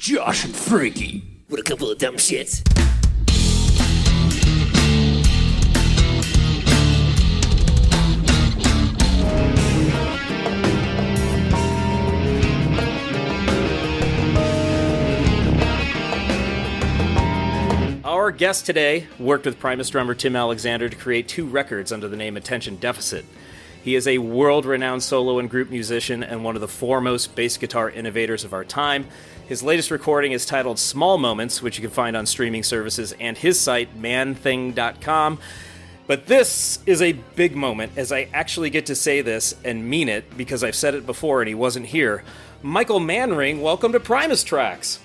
Josh and Frankie. What a couple of dumb shits. Our guest today worked with Primus drummer Tim Alexander to create 2 records under the name Attention Deficit. He is a world-renowned solo and group musician and one of the foremost bass guitar innovators of our time. His latest recording is titled Small Moments, which you can find on streaming services and his site, manthing.com. But this is a big moment, as I actually get to say this and mean it, because I've said it before and he wasn't here. Michael Manring, welcome to Primus Tracks.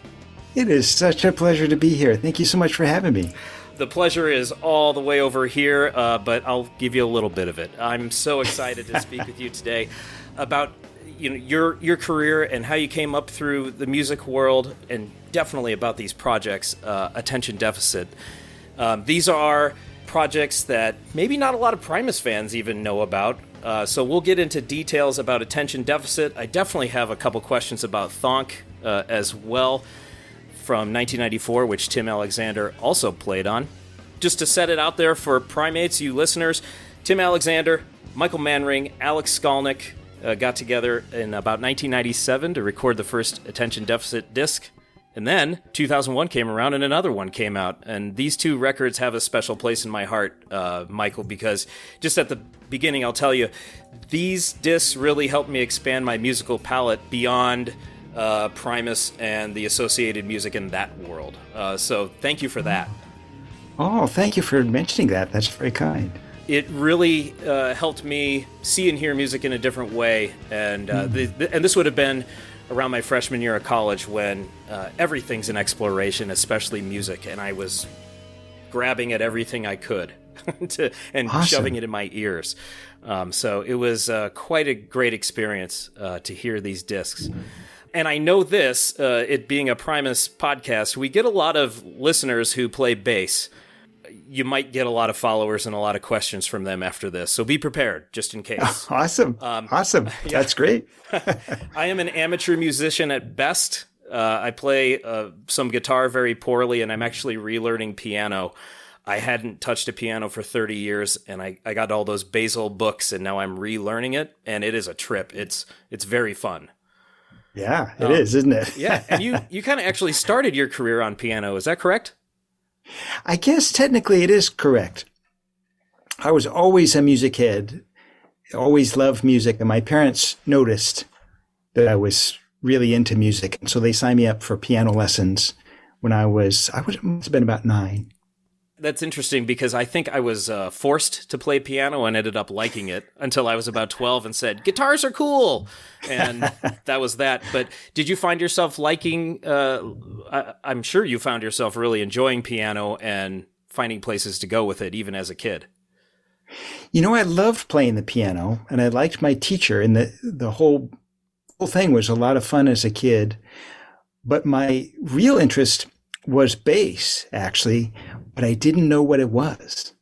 It is such a pleasure to be here. Thank you so much for having me. The pleasure is all the way over here, but I'll give you a little bit of it. I'm so excited to speak with you today about your career and how you came up through the music world, and definitely about these projects, Attention Deficit. These are projects that maybe not a lot of Primus fans even know about, so we'll get into details about Attention Deficit. I definitely have a couple questions about Thonk as well, from 1994, which Tim Alexander also played on. Just to set it out there for Primates, you listeners, Tim Alexander, Michael Manring, Alex Skolnick got together in about 1997 to record the first Attention Deficit disc. And then 2001 came around and another one came out. And these 2 records have a special place in my heart, Michael, because just at the beginning, I'll tell you, these discs really helped me expand my musical palette beyond Primus and the associated music in that world. So thank you for that. Oh, thank you for mentioning that. That's very kind. It really helped me see and hear music in a different way. And and this would have been around my freshman year of college, when everything's an exploration, especially music. And I was grabbing at everything I could and Awesome. shoving it in my ears. So it was quite a great experience to hear these discs. And I know this, it being a Primus podcast, we get a lot of listeners who play bass. You might get a lot of followers and a lot of questions from them after this, so be prepared, just in case. Awesome. Awesome. Yeah. That's great. I am an amateur musician at best. I play some guitar very poorly, and I'm actually relearning piano. I hadn't touched a piano for 30 years, and I got all those Basil books, and now I'm relearning it, and it is a trip. It's very fun. Yeah, it is, isn't it? Yeah, and you kind of actually started your career on piano. Is that correct? I guess technically it is correct. I was always a music head, always loved music, and my parents noticed that I was really into music. And so they signed me up for piano lessons when I must have been about 9. That's interesting, because I think I was forced to play piano and ended up liking it until I was about 12 and said, guitars are cool. And that was that. But did you find yourself liking, I'm sure you found yourself really enjoying piano and finding places to go with it, even as a kid. You know, I loved playing the piano, and I liked my teacher, and the whole thing was a lot of fun as a kid. But my real interest was bass, actually, but I didn't know what it was.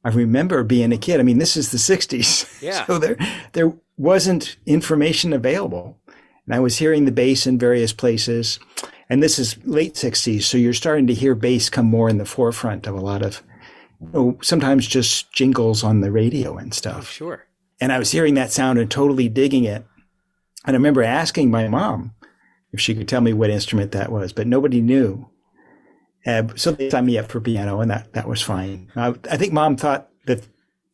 I remember being a kid. I mean, this is the 60s. Yeah. So there wasn't information available. And I was hearing the bass in various places. And this is late 60s. So you're starting to hear bass come more in the forefront of a lot of, sometimes just jingles on the radio and stuff. Oh, sure. And I was hearing that sound and totally digging it. And I remember asking my mom if she could tell me what instrument that was, but nobody knew. So they signed me up for piano, and that was fine. I think Mom thought that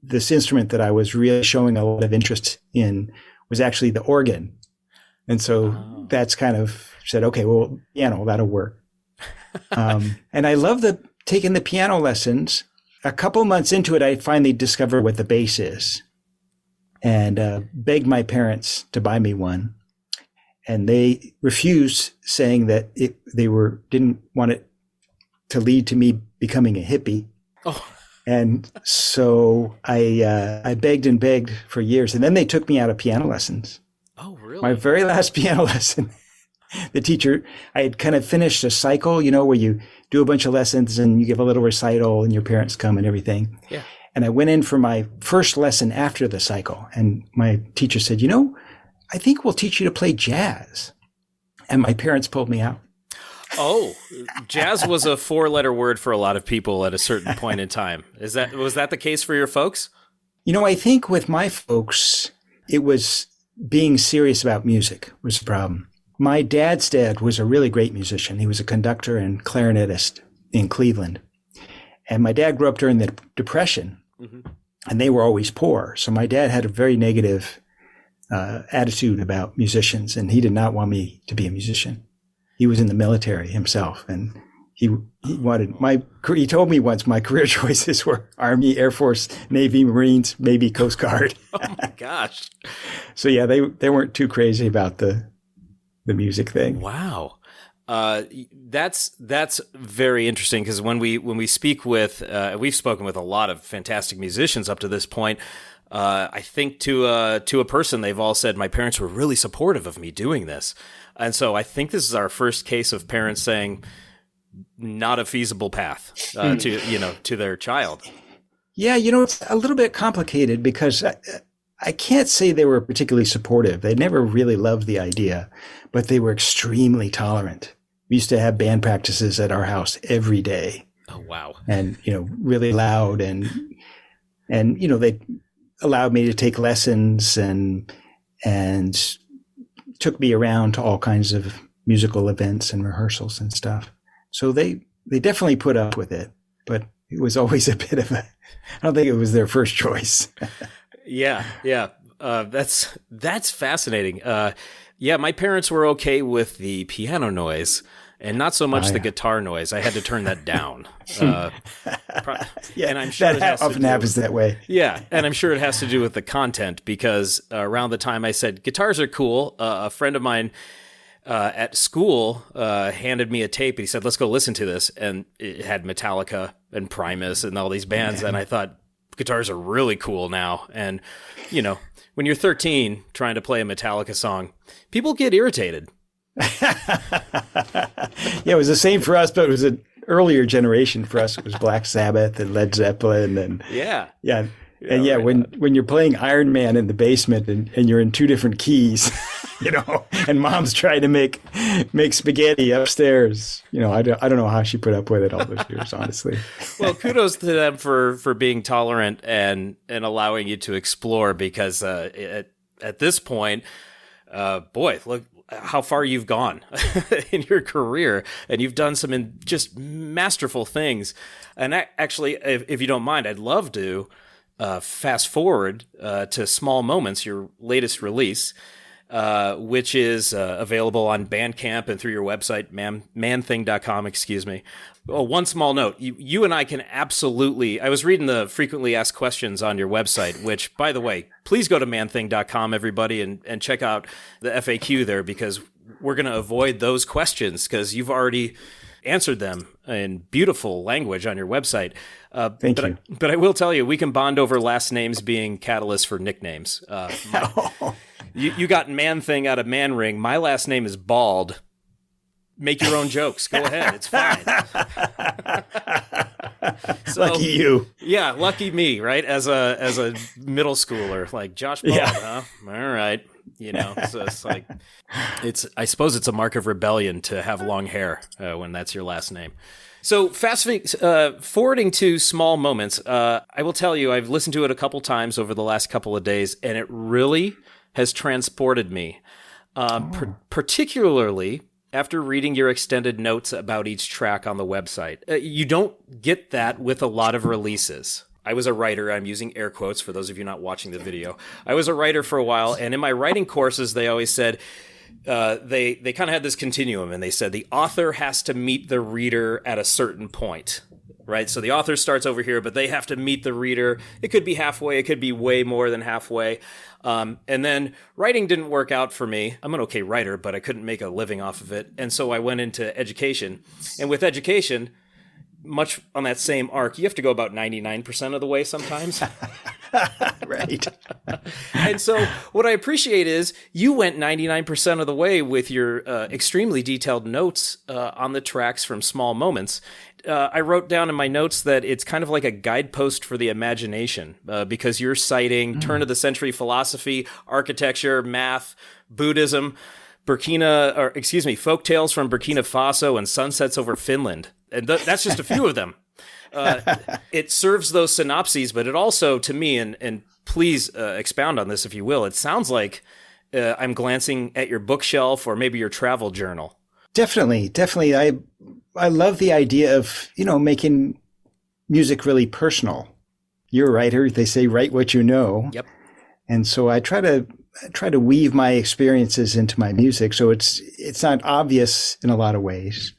this instrument that I was really showing a lot of interest in was actually the organ. And so that's kind of said, okay, well, piano, that'll work. And I love taking the piano lessons. A couple months into it, I finally discovered what the bass is, and begged my parents to buy me one. And they refused, saying that didn't want it to lead to me becoming a hippie. Oh. And so I begged and begged for years. And then they took me out of piano lessons. Oh, really? My very last piano lesson, the teacher, I had kind of finished a cycle, where you do a bunch of lessons and you give a little recital and your parents come and everything. Yeah. And I went in for my first lesson after the cycle. And my teacher said, I think we'll teach you to play jazz. And my parents pulled me out. Oh, jazz was a 4-letter word for a lot of people at a certain point in time. Was that the case for your folks? I think with my folks, it was being serious about music was the problem. My dad's dad was a really great musician. He was a conductor and clarinetist in Cleveland. And my dad grew up during the Depression, and they were always poor. So my dad had a very negative attitude about musicians, and he did not want me to be a musician. He was in the military himself, and he told me once my career choices were Army, Air Force, Navy, Marines, maybe Coast Guard. Oh my gosh. So yeah, they weren't too crazy about the music thing. Wow. That's very interesting, because when we speak with, we've spoken with a lot of fantastic musicians up to this point. I think to a person, they've all said, my parents were really supportive of me doing this. And so I think this is our first case of parents saying not a feasible path, to their child. Yeah. It's a little bit complicated because I can't say they were particularly supportive. They never really loved the idea, but they were extremely tolerant. We used to have band practices at our house every day. Oh, wow. And, really loud and they allowed me to take lessons and took me around to all kinds of musical events and rehearsals and stuff. So they definitely put up with it, but it was always a bit of I don't think it was their first choice. Yeah. That's fascinating. My parents were okay with the piano noise and not so much the guitar noise. I had to turn that down. And I'm sure that often happens that way. Yeah, and I'm sure it has to do with the content, because around the time I said guitars are cool, a friend of mine at school handed me a tape, and he said, let's go listen to this. And it had Metallica and Primus and all these bands. And I thought, guitars are really cool now. And, when you're 13 trying to play a Metallica song, people get irritated. Yeah, it was the same for us, but it was an earlier generation for us. It was Black Sabbath and Led Zeppelin. And when you're playing Iron Man in the basement and you're in two different keys, and mom's trying to make spaghetti upstairs, I don't know how she put up with it all those years, honestly. Well, kudos to them for being tolerant and allowing you to explore, because at this point, boy, look how far you've gone in your career, and you've done some just masterful things. And actually, if you don't mind, I'd love to fast forward to Small Moments, your latest release, which is available on Bandcamp and through your website, manthing.com, excuse me. Oh, one small note. You and I can absolutely... I was reading the frequently asked questions on your website, which, by the way, please go to manthing.com, everybody, and check out the FAQ there, because we're going to avoid those questions, because you've already answered them in beautiful language on your website. Thank you. But I will tell you, we can bond over last names being catalysts for nicknames. You got Man Thing out of Manring. My last name is Bald. Make your own jokes. Go ahead. It's fine. So, lucky you. Yeah, lucky me, right? As a middle schooler, like Josh Bald, huh? All right. So it's like, I suppose it's a mark of rebellion to have long hair when that's your last name. So forwarding to Small Moments, I will tell you, I've listened to it a couple times over the last couple of days, and it really has transported me, particularly after reading your extended notes about each track on the website. You don't get that with a lot of releases. I was a writer. I'm using air quotes for those of you not watching the video. I was a writer for a while, and in my writing courses, they always said, they kind of had this continuum, and they said the author has to meet the reader at a certain point, right? So the author starts over here, but they have to meet the reader. It could be halfway. It could be way more than halfway. And then writing didn't work out for me. I'm an okay writer, but I couldn't make a living off of it. And so I went into education. And with education, much on that same arc, you have to go about 99% of the way sometimes. Right. And so what I appreciate is you went 99% of the way with your extremely detailed notes on the tracks from Small Moments. I wrote down in my notes that it's kind of like a guidepost for the imagination, because you're citing turn of the century philosophy, architecture, math, Buddhism. folk tales from Burkina Faso and sunsets over Finland. And that's just a few of them. It serves those synopses, but it also, to me, and please expound on this if you will, it sounds like I'm glancing at your bookshelf or maybe your travel journal. Definitely. I love the idea of, making music really personal. You're a writer. They say write what you know. Yep. And so I try to weave my experiences into my music. So it's not obvious in a lot of ways.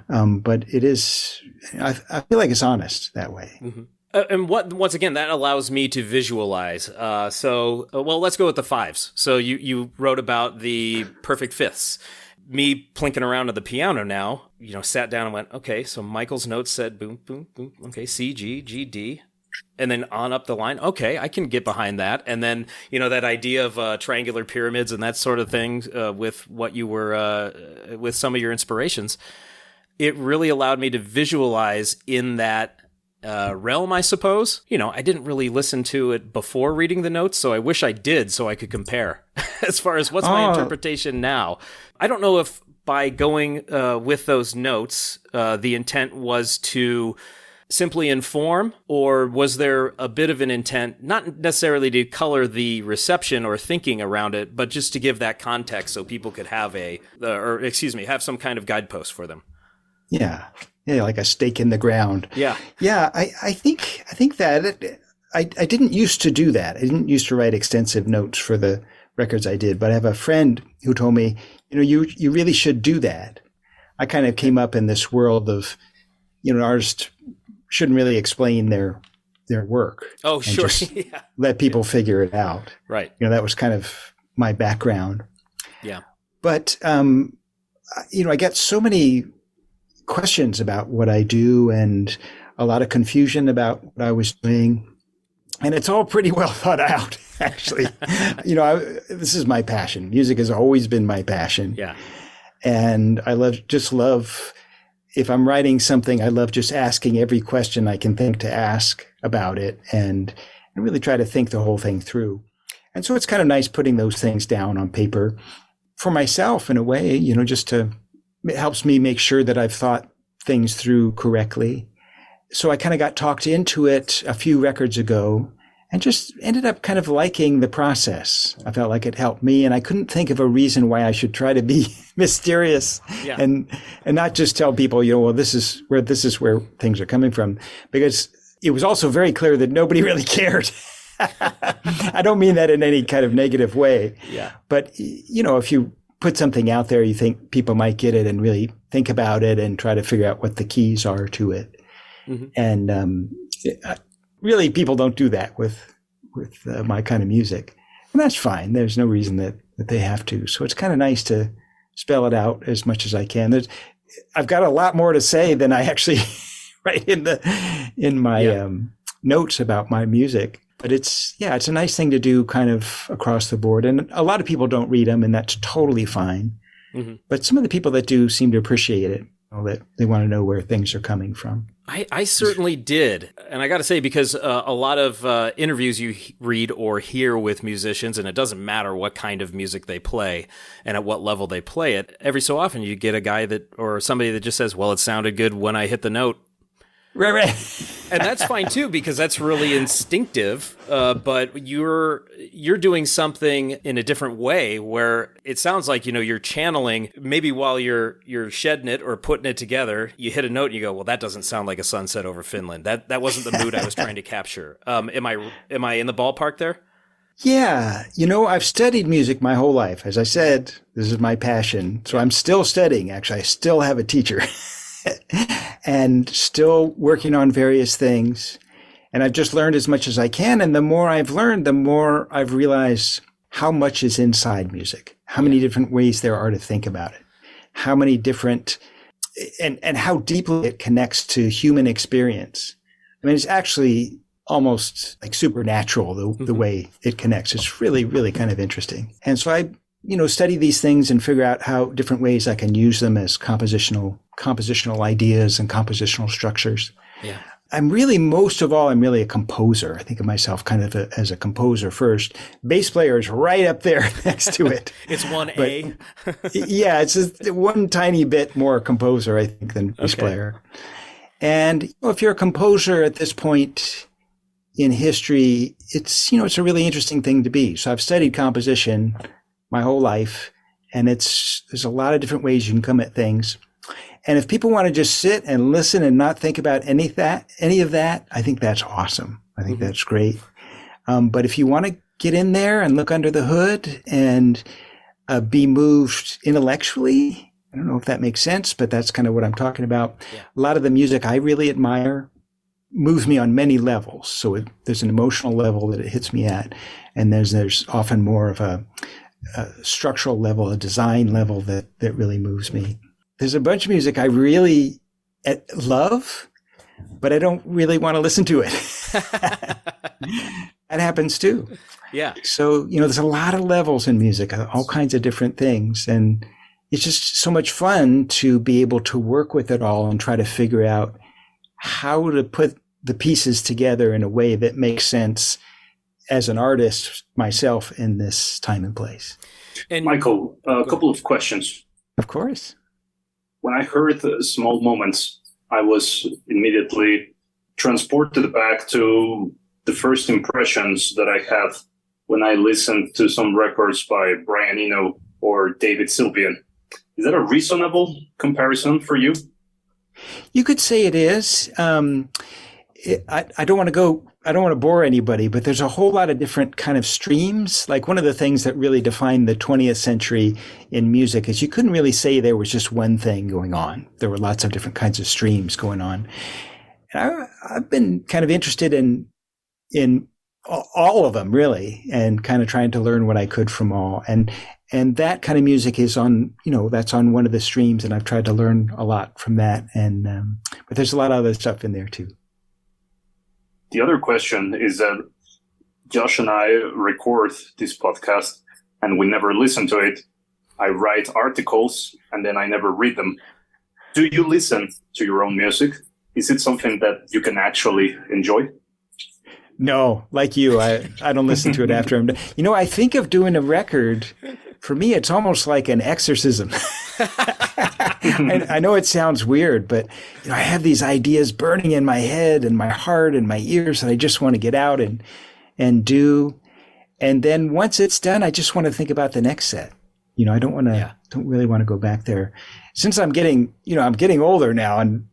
But it is, I feel like it's honest that way. Mm-hmm. And once again, that allows me to visualize. Let's go with the fives. So you wrote about the perfect fifths. Me plinking around to the piano now, sat down and went, okay, so Michael's notes said boom, boom, boom. Okay, C, G, G, D. And then on up the line, okay, I can get behind that. And then, that idea of triangular pyramids and that sort of thing with what you were, with some of your inspirations, it really allowed me to visualize in that realm, I suppose. I didn't really listen to it before reading the notes, so I wish I did so I could compare as far as what's my interpretation now. I don't know if by going with those notes, the intent was to simply inform, or was there a bit of an intent, not necessarily to color the reception or thinking around it, but just to give that context so people could have have some kind of guidepost for them? Yeah, like a stake in the ground. Yeah. I think that I didn't used to do that. I didn't used to write extensive notes for the records I did, but I have a friend who told me, you really should do that. I kind of came up in this world of, artists shouldn't really explain their work. Oh, sure. Yeah. Let people figure it out. Right. That was kind of my background. Yeah. But, I get so many questions about what I do and a lot of confusion about what I was doing. And it's all pretty well thought out, actually. This is my passion. Music has always been my passion. Yeah. And I love, if I'm writing something, I love just asking every question I can think to ask about it and really try to think the whole thing through. And so it's kind of nice putting those things down on paper for myself in a way, it helps me make sure that I've thought things through correctly. So I kind of got talked into it a few records ago and just ended up kind of liking the process. I felt like it helped me, and I couldn't think of a reason why I should try to be mysterious and not just tell people, this is where things are coming from, because it was also very clear that nobody really cared. I don't mean that in any kind of negative way. Yeah. But, if you put something out there, you think people might get it and really think about it and try to figure out what the keys are to it. Mm-hmm. And really, people don't do that with my kind of music. And that's fine. There's no reason that they have to. So it's kind of nice to spell it out as much as I can. I've got a lot more to say than I actually write in my notes about my music. But it's a nice thing to do kind of across the board. And a lot of people don't read them, and that's totally fine. Mm-hmm. But some of the people that do seem to appreciate it, that they want to know where things are coming from. I certainly did. And I got to say, because a lot of interviews you read or hear with musicians, and it doesn't matter what kind of music they play and at what level they play it, every so often you get a guy or somebody that just says, well, it sounded good when I hit the note. Right. And that's fine too, because that's really instinctive. But you're doing something in a different way, where it sounds like, you're channeling, maybe while you're shedding it or putting it together, you hit a note and you go, well, that doesn't sound like a sunset over Finland. That wasn't the mood I was trying to capture. Am I in the ballpark there? Yeah. I've studied music my whole life. As I said, this is my passion. So I'm still studying. Actually, I still have a teacher. And still working on various things. And I've just learned as much as I can. And the more I've learned, the more I've realized how much is inside music, how many different ways there are to think about it, how many different, and how deeply it connects to human experience. I mean, it's actually almost like supernatural, the way it connects. It's really, really kind of interesting. And so I, study these things and figure out how different ways I can use them as compositional ideas and compositional structures. Yeah. I'm really, most of all, I'm really a composer. I think of myself kind of as a composer first. Bass player is right up there next to it. It's 1A. Yeah, it's just one tiny bit more composer, I think, than bass player. And if you're a composer at this point in history, it's a really interesting thing to be. So I've studied composition my whole life, and there's a lot of different ways you can come at things. And if people want to just sit and listen and not think about any of that, I think that's awesome. I think that's great. But if you want to get in there and look under the hood and be moved intellectually, I don't know if that makes sense, but that's kind of what I'm talking about. Yeah. A lot of the music I really admire moves me on many levels. So there's an emotional level that it hits me at, and there's often more of a structural level, a design level that really moves me. There's a bunch of music I really love, but I don't really want to listen to it. That happens too. Yeah. So, there's a lot of levels in music, all kinds of different things. And it's just so much fun to be able to work with it all and try to figure out how to put the pieces together in a way that makes sense as an artist myself in this time and place. And Michael, a couple of questions. Of course. When I heard Small Moments, I was immediately transported back to the first impressions that I had when I listened to some records by Brian Eno or David Sylvian. Is that a reasonable comparison for you? You could say it is. I don't want to bore anybody, but there's a whole lot of different kind of streams. Like one of the things that really defined the 20th century in music is you couldn't really say there was just one thing going on. There were lots of different kinds of streams going on. And I've been kind of interested in all of them really, and kind of trying to learn what I could from all. And that kind of music is on, that's on one of the streams, and I've tried to learn a lot from that. And but there's a lot of other stuff in there too. The other question is that Josh and I record this podcast and we never listen to it. I write articles and then I never read them. Do you listen to your own music? Is it something that you can actually enjoy? No, like you, I don't listen to it after I'm done. I think of doing a record. For me, it's almost like an exorcism. And I know it sounds weird, but I have these ideas burning in my head and my heart and my ears that I just want to get out and do. And then once it's done, I just want to think about the next set. I don't really want to go back there. Since I'm getting older now, and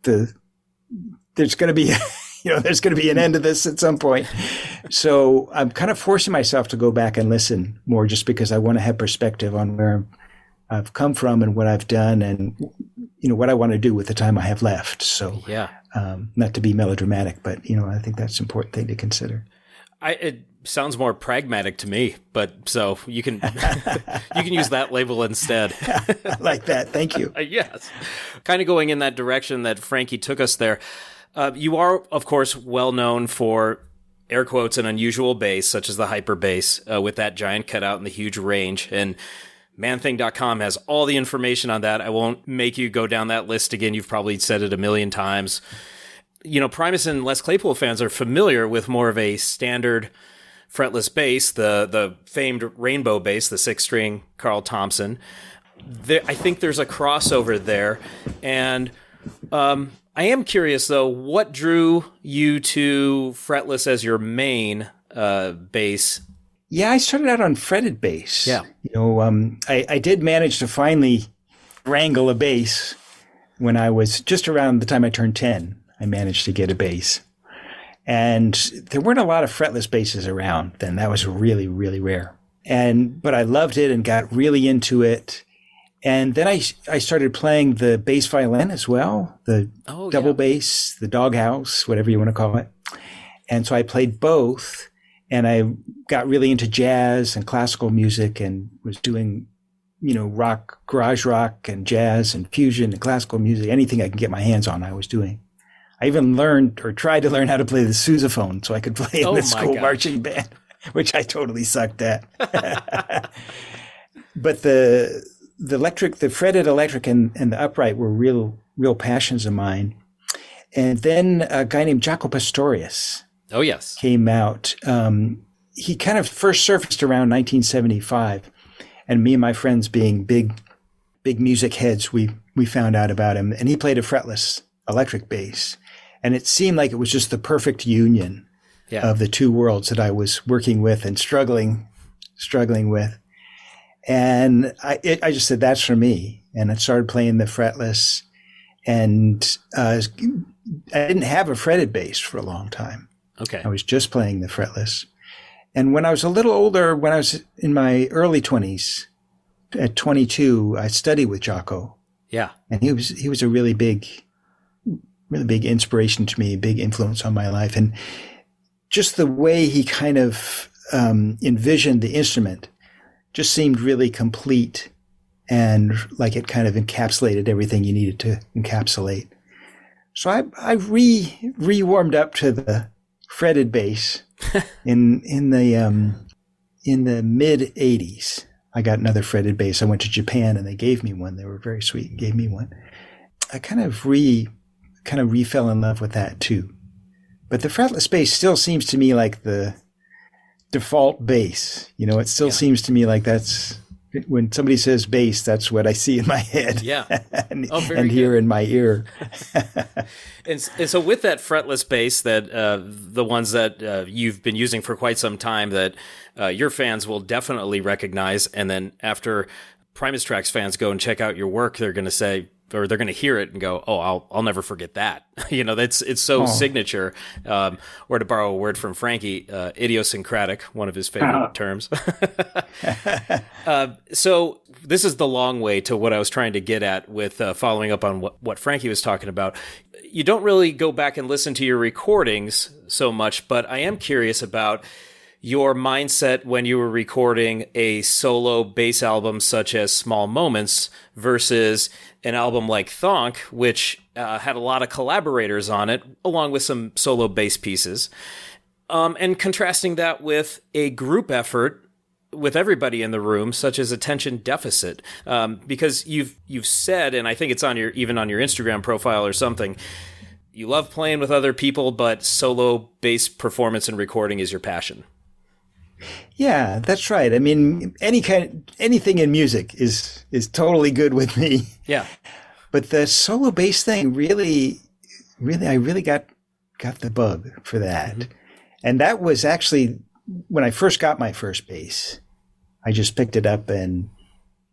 there's going to be there's going to be an end to this at some point. So I'm kind of forcing myself to go back and listen more, just because I want to have perspective on where I've come from and what I've done, and what I want to do with the time I have left. So not to be melodramatic, but I think that's an important thing to consider. It sounds more pragmatic to me, but so you can you can use that label instead. I like that. Thank you. Yes, kind of going in that direction that Frankie took us there. You are, of course, well known for air quotes an unusual bass, such as the hyper bass, with that giant cutout and the huge range. And manthing.com has all the information on that. I won't make you go down that list again. You've probably said it a million times. Primus and Les Claypool fans are familiar with more of a standard fretless bass, the famed rainbow bass, the 6-string Carl Thompson. I think there's a crossover there. And I am curious, though, what drew you to fretless as your main bass? Yeah, I started out on fretted bass. Yeah. I did manage to finally wrangle a bass when I was just around the time I turned 10. I managed to get a bass. And there weren't a lot of fretless basses around then. That was really, really rare. But I loved it and got really into it. And then I started playing the bass violin as well, the double bass, the doghouse, whatever you want to call it. And so I played both. And I got really into jazz and classical music and was doing, rock, garage rock and jazz and fusion and classical music. Anything I can get my hands on, I was doing. I even learned or tried to learn how to play the sousaphone so I could play in the school marching band, which I totally sucked at. But the fretted electric and the upright were real passions of mine. And then a guy named Jaco Pastorius Oh, yes. came out. He kind of first surfaced around 1975. And me and my friends being big music heads, we found out about him. And he played a fretless electric bass. And it seemed like it was just the perfect union of the two worlds that I was working with and struggling with. And I just said, that's for me. And I started playing the fretless. And I didn't have a fretted bass for a long time. Okay. I was just playing the fretless. And when I was a little older, when I was in my early 20s, at 22, I studied with Jaco. Yeah. And he was a really big inspiration to me, big influence on my life. And just the way he kind of envisioned the instrument just seemed really complete and like it kind of encapsulated everything you needed to encapsulate. So I re-warmed up to the fretted bass in the mid 80s. I got another fretted bass. I went to Japan and they gave me one. They were very sweet and gave me one. I kind of fell in love with that too. But the fretless bass still seems to me like the default bass. You know, it still seems to me like that's when somebody says bass, that's what I see in my head. Yeah. and hear in my ear. And so with that fretless bass, that the ones that you've been using for quite some time that your fans will definitely recognize, and then after Primus Tracks fans go and check out your work, they're going to say, or they're going to hear it and go, "Oh, I'll never forget that." You know, it's so signature. Or to borrow a word from Frankie, idiosyncratic, one of his favorite terms. So this is the long way to what I was trying to get at with following up on what Frankie was talking about. You don't really go back and listen to your recordings so much, but I am curious about your mindset when you were recording a solo bass album such as Small Moments versus an album like Thonk, which had a lot of collaborators on it, along with some solo bass pieces, and contrasting that with a group effort with everybody in the room, such as Attention Deficit, because you've said, and I think it's even on your Instagram profile or something, you love playing with other people, but solo bass performance and recording is your passion. Yeah, that's right. I mean, anything in music is totally good with me. Yeah. But the solo bass thing really, I really got the bug for that. Mm-hmm. And that was actually when I first got my first bass. I just picked it up and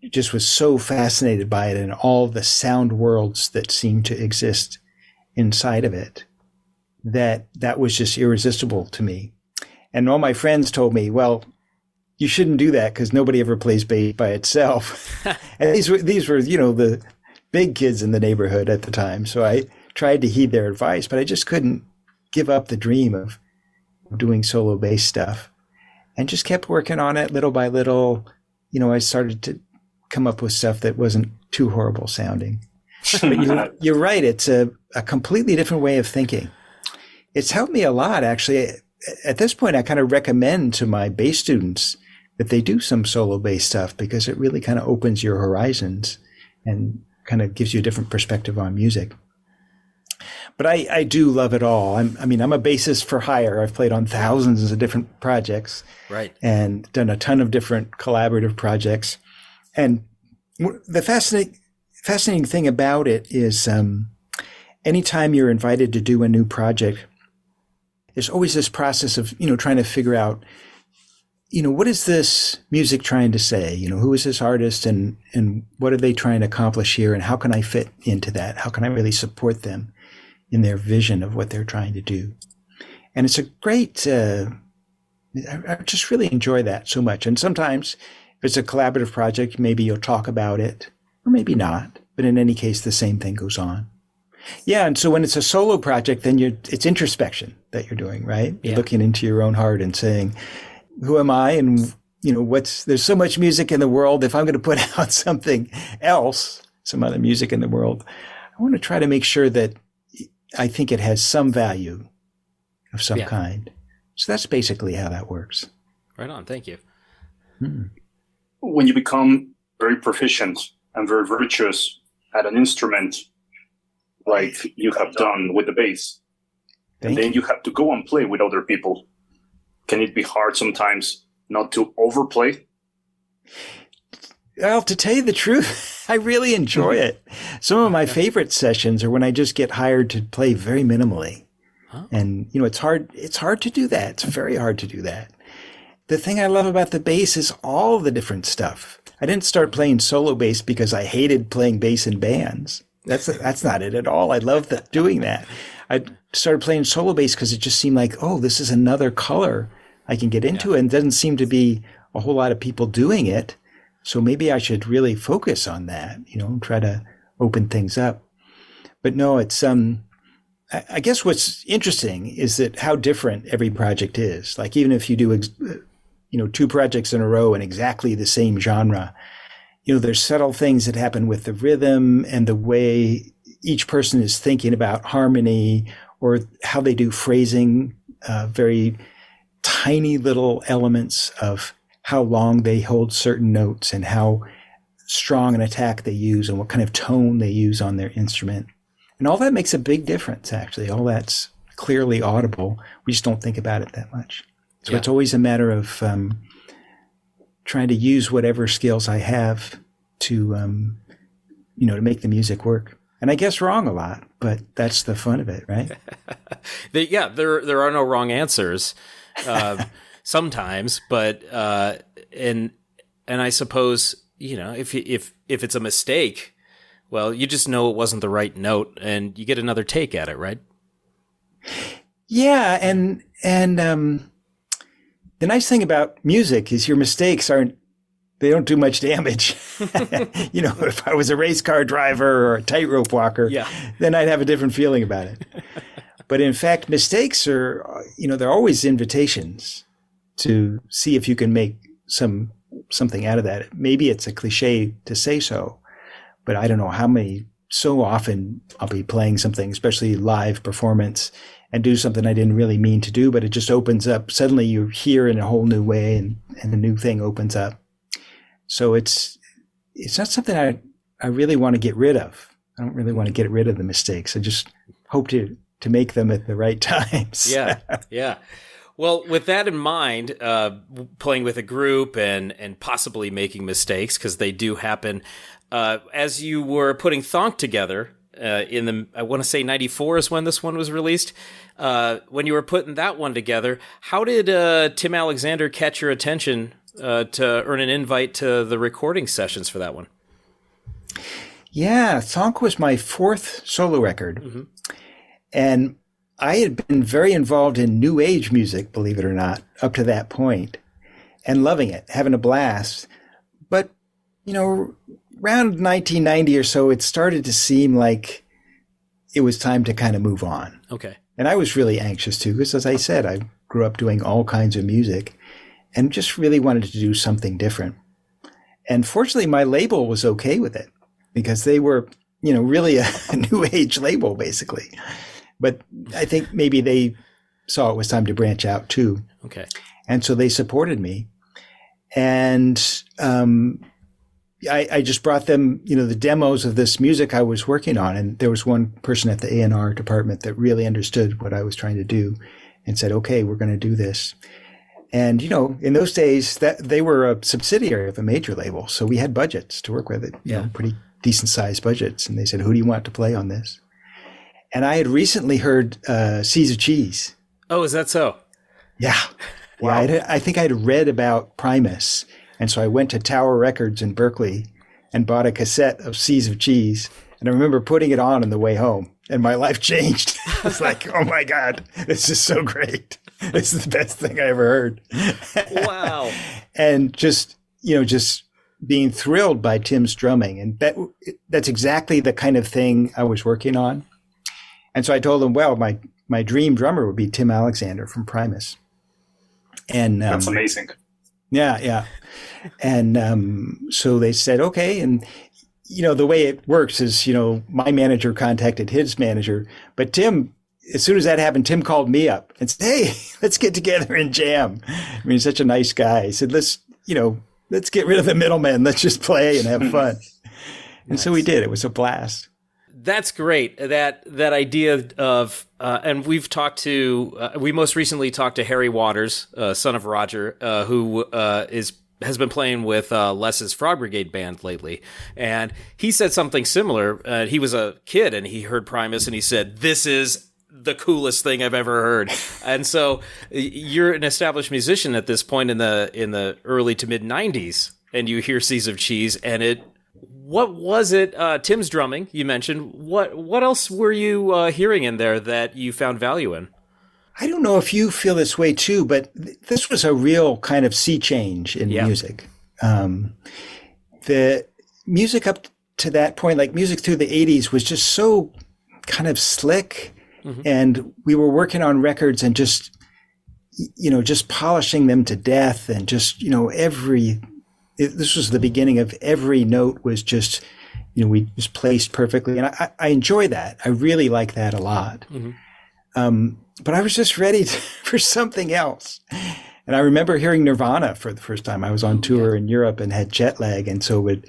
just was so fascinated by it and all the sound worlds that seemed to exist inside of it that was just irresistible to me. And all my friends told me, well, you shouldn't do that because nobody ever plays bass by itself. And these were, you know, the big kids in the neighborhood at the time. So I tried to heed their advice, but I just couldn't give up the dream of doing solo bass stuff and just kept working on it little by little. You know, I started to come up with stuff that wasn't too horrible sounding. But you're right. It's a completely different way of thinking. It's helped me a lot, actually. At this point, I kind of recommend to my bass students that they do some solo bass stuff because it really kind of opens your horizons and kind of gives you a different perspective on music. But I do love it all. I'm a bassist for hire. I've played on thousands of different projects, right, and done a ton of different collaborative projects. And the fascinating thing about it is anytime you're invited to do a new project, there's always this process of, you know, trying to figure out, you know, what is this music trying to say? You know, who is this artist and what are they trying to accomplish here? And how can I fit into that? How can I really support them in their vision of what they're trying to do? And it's a great, I just really enjoy that so much. And sometimes if it's a collaborative project, maybe you'll talk about it or maybe not. But in any case, the same thing goes on. Yeah, and so when it's a solo project, then it's introspection that you're doing, right? You're looking into your own heart and saying, who am I? And, you know, there's so much music in the world. If I'm going to put out something else, some other music in the world, I want to try to make sure that I think it has some value of some kind. So that's basically how that works. Right on. Thank you. When you become very proficient and very virtuous at an instrument, like you have done with the bass. And then you have to go and play with other people. Can it be hard sometimes not to overplay? Well, to tell you the truth, I really enjoy it. Some of my favorite sessions are when I just get hired to play very minimally. And, it's hard to do that. It's very hard to do that. The thing I love about the bass is all the different stuff. I didn't start playing solo bass because I hated playing bass in bands. That's not it at all. I love doing that. I started playing solo bass because it just seemed like, oh, this is another color I can get into. And it doesn't seem to be a whole lot of people doing it. So maybe I should really focus on that, try to open things up. But no, it's, I guess what's interesting is that how different every project is. Like even if you do, 2 projects in a row in exactly the same genre, there's subtle things that happen with the rhythm and the way each person is thinking about harmony or how they do phrasing, very tiny little elements of how long they hold certain notes and how strong an attack they use and what kind of tone they use on their instrument. And all that makes a big difference, actually. All that's clearly audible. We just don't think about it that much. So it's always a matter of trying to use whatever skills I have to, to make the music work. And I guess wrong a lot, but that's the fun of it, right? There are no wrong answers sometimes, but and I suppose if it's a mistake, well, you just know it wasn't the right note, and you get another take at it, right? Yeah, and the nice thing about music is your mistakes they don't do much damage. If I was a race car driver or a tightrope walker, then I'd have a different feeling about it. But in fact, mistakes are, they're always invitations to see if you can make something out of that. Maybe it's a cliche to say so, but I don't know so often I'll be playing something, especially live performance, and do something I didn't really mean to do, but it just opens up. Suddenly you're here in a whole new way and a new thing opens up. So it's not something I really want to get rid of. I don't really want to get rid of the mistakes. I just hope to make them at the right times. Yeah. Well, with that in mind, playing with a group and possibly making mistakes, because they do happen, as you were putting Thonk together, I want to say 94 is when this one was released. When you were putting that one together, how did Tim Alexander catch your attention to earn an invite to the recording sessions for that one? Yeah, Thonk was my 4th solo record. Mm-hmm. And I had been very involved in new age music, believe it or not, up to that point, and loving it, having a blast. But, around 1990 or so, it started to seem like it was time to kind of move on. Okay. And I was really anxious too, because as I said, I grew up doing all kinds of music and just really wanted to do something different. And fortunately, my label was okay with it because they were, really a new age label, basically. But I think maybe they saw it was time to branch out too. Okay. And so they supported me. And I just brought them, the demos of this music I was working on. And there was one person at the A&R department that really understood what I was trying to do and said, okay, we're going to do this. And, in those days that they were a subsidiary of a major label. So we had budgets to work with it, pretty decent sized budgets. And they said, who do you want to play on this? And I had recently heard Seas of Cheese. Oh, is that so? Yeah. Wow. Yeah, I think I had read about Primus. And so I went to Tower Records in Berkeley and bought a cassette of Seas of Cheese. And I remember putting it on the way home. And my life changed. It's like, oh my God, this is so great. This is the best thing I ever heard. Wow. And just being thrilled by Tim's drumming. And that's exactly the kind of thing I was working on. And so I told him, well, my dream drummer would be Tim Alexander from Primus. And that's amazing. Yeah. And so they said, okay. And, the way it works is, my manager contacted his manager. But Tim, as soon as that happened, Tim called me up and said, hey, let's get together and jam. I mean, he's such a nice guy. He said, let's get rid of the middlemen. Let's just play and have fun. And so we did. It was a blast. That's great. That idea of and we most recently talked to Harry Waters, son of Roger, who has been playing with Les's Frog Brigade band lately, and he said something similar. He was a kid and he heard Primus and he said, "This is the coolest thing I've ever heard." And so you're an established musician at this point in the early to mid '90s, and you hear Seas of Cheese, and what was it? Tim's drumming, you mentioned. What else were you hearing in there that you found value in? I don't know if you feel this way too, but this was a real kind of sea change in music. The music up to that point, like music through the 80s, was just so kind of slick. Mm-hmm. And we were working on records and just polishing them to death, and just, this was the beginning of every note was just, we just placed perfectly. And I enjoy that. I really like that a lot. Mm-hmm. But I was just ready for something else. And I remember hearing Nirvana for the first time. I was on tour in Europe and had jet lag, and so would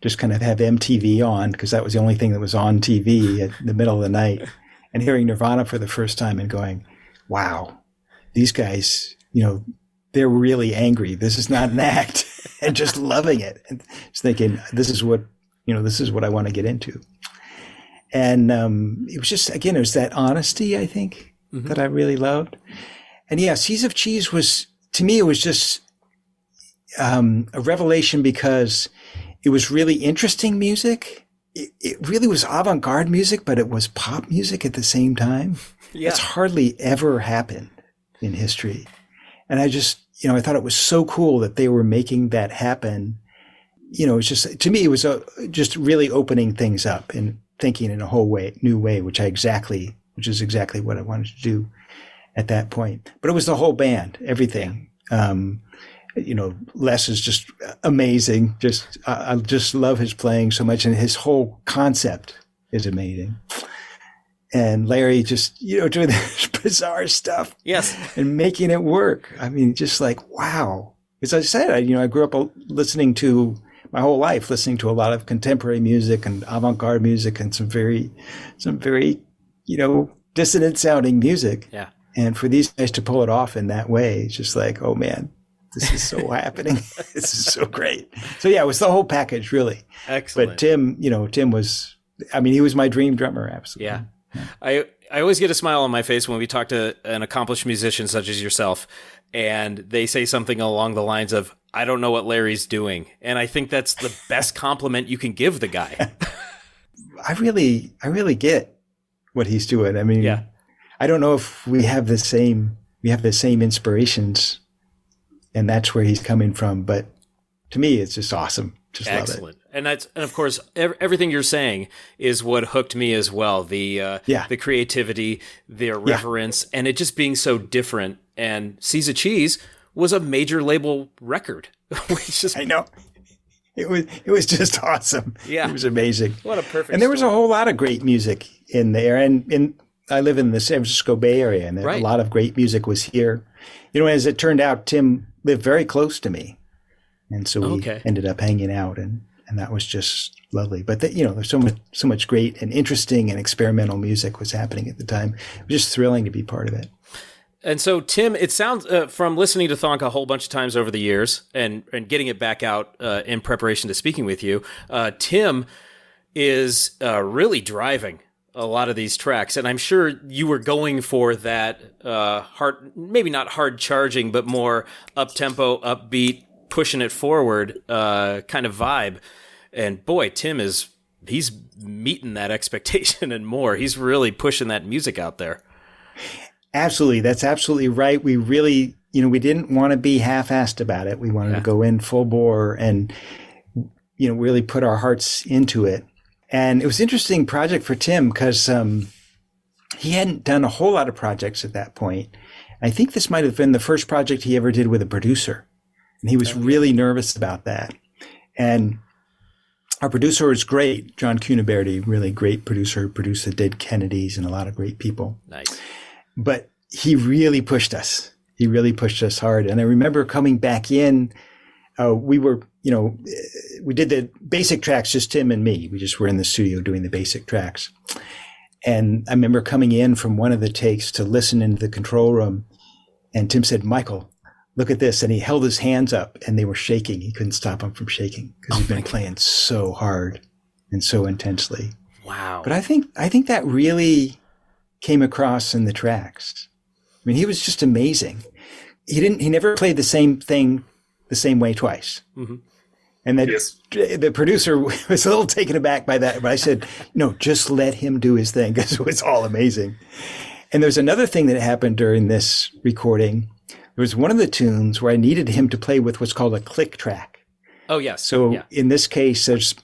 just kind of have MTV on because that was the only thing that was on TV at the middle of the night. And hearing Nirvana for the first time and going, wow, these guys, they're really angry. This is not an act. And just loving it. And just thinking, this is what I want to get into. And it was just, again, it was that honesty, I think, mm-hmm. that I really loved. And yeah, Seas of Cheese was, to me, it was just a revelation because it was really interesting music. It really was avant-garde music, but it was pop music at the same time. Yeah. That's hardly ever happened in history. And I just, I thought it was so cool that they were making that happen. It's just, to me, it was just really opening things up and thinking in a whole new way, which is exactly what I wanted to do at that point. But it was the whole band, everything. Les is just amazing. I just love his playing so much, and his whole concept is amazing. And Larry just, doing this bizarre stuff. Yes. And making it work. I mean, just like, wow. As I said, I grew up listening to a lot of contemporary music and avant-garde music and some very, dissonant sounding music. Yeah. And for these guys to pull it off in that way, it's just like, oh man, this is so happening. This is so great. So yeah, it was the whole package, really. Excellent. But Tim was, he was my dream drummer. Absolutely. Yeah. I always get a smile on my face when we talk to an accomplished musician such as yourself, and they say something along the lines of, "I don't know what Larry's doing." And I think that's the best compliment you can give the guy. I really get what he's doing. I don't know if we have the same inspirations, and that's where he's coming from. But to me, it's just awesome. Just excellent. Love it. And of course, everything you're saying is what hooked me as well. The creativity, the irreverence, and it just being so different. And Seas of Cheese was a major label record. I know. It was just awesome. Yeah. It was amazing. What a perfect And there was a whole lot of great music in there. And I live in the San Francisco Bay Area, and a lot of great music was here. As it turned out, Tim lived very close to me. And so we ended up hanging out, and that was just lovely. But there's so much great and interesting and experimental music was happening at the time. It was just thrilling to be part of it. And so, Tim, it sounds from listening to Thonk a whole bunch of times over the years and getting it back out in preparation to speaking with you, Tim is really driving a lot of these tracks. And I'm sure you were going for that hard, maybe not hard charging, but more up-tempo, upbeat, pushing it forward kind of vibe. And boy, he's meeting that expectation and more. He's really pushing that music out there. Absolutely. That's absolutely right. We really, we didn't want to be half-assed about it. We wanted to go in full bore and, really put our hearts into it. And it was an interesting project for Tim because he hadn't done a whole lot of projects at that point. I think this might have been the first project he ever did with a producer. And he was really nervous about that. And our producer was great, John Cuniberti, really great producer, produced the Dead Kennedys and a lot of great people. Nice. But he really pushed us. He really pushed us hard. And I remember coming back in we were, we did the basic tracks, just Tim and me. We just were in the studio doing the basic tracks. And I remember coming in from one of the takes to listen into the control room. And Tim said, Michael, look at this. And he held his hands up and they were shaking. He couldn't stop them from shaking because he'd been playing so hard and so intensely. Wow. But I think that really came across in the tracks. I mean, he was just amazing. He never played the same thing the same way twice. Mm-hmm. And that the producer was a little taken aback by that. But I said, no, just let him do his thing because it was all amazing. And there's another thing that happened during this recording. There was one of the tunes where I needed him to play with what's called a click track. Oh, yes. So in this case, there's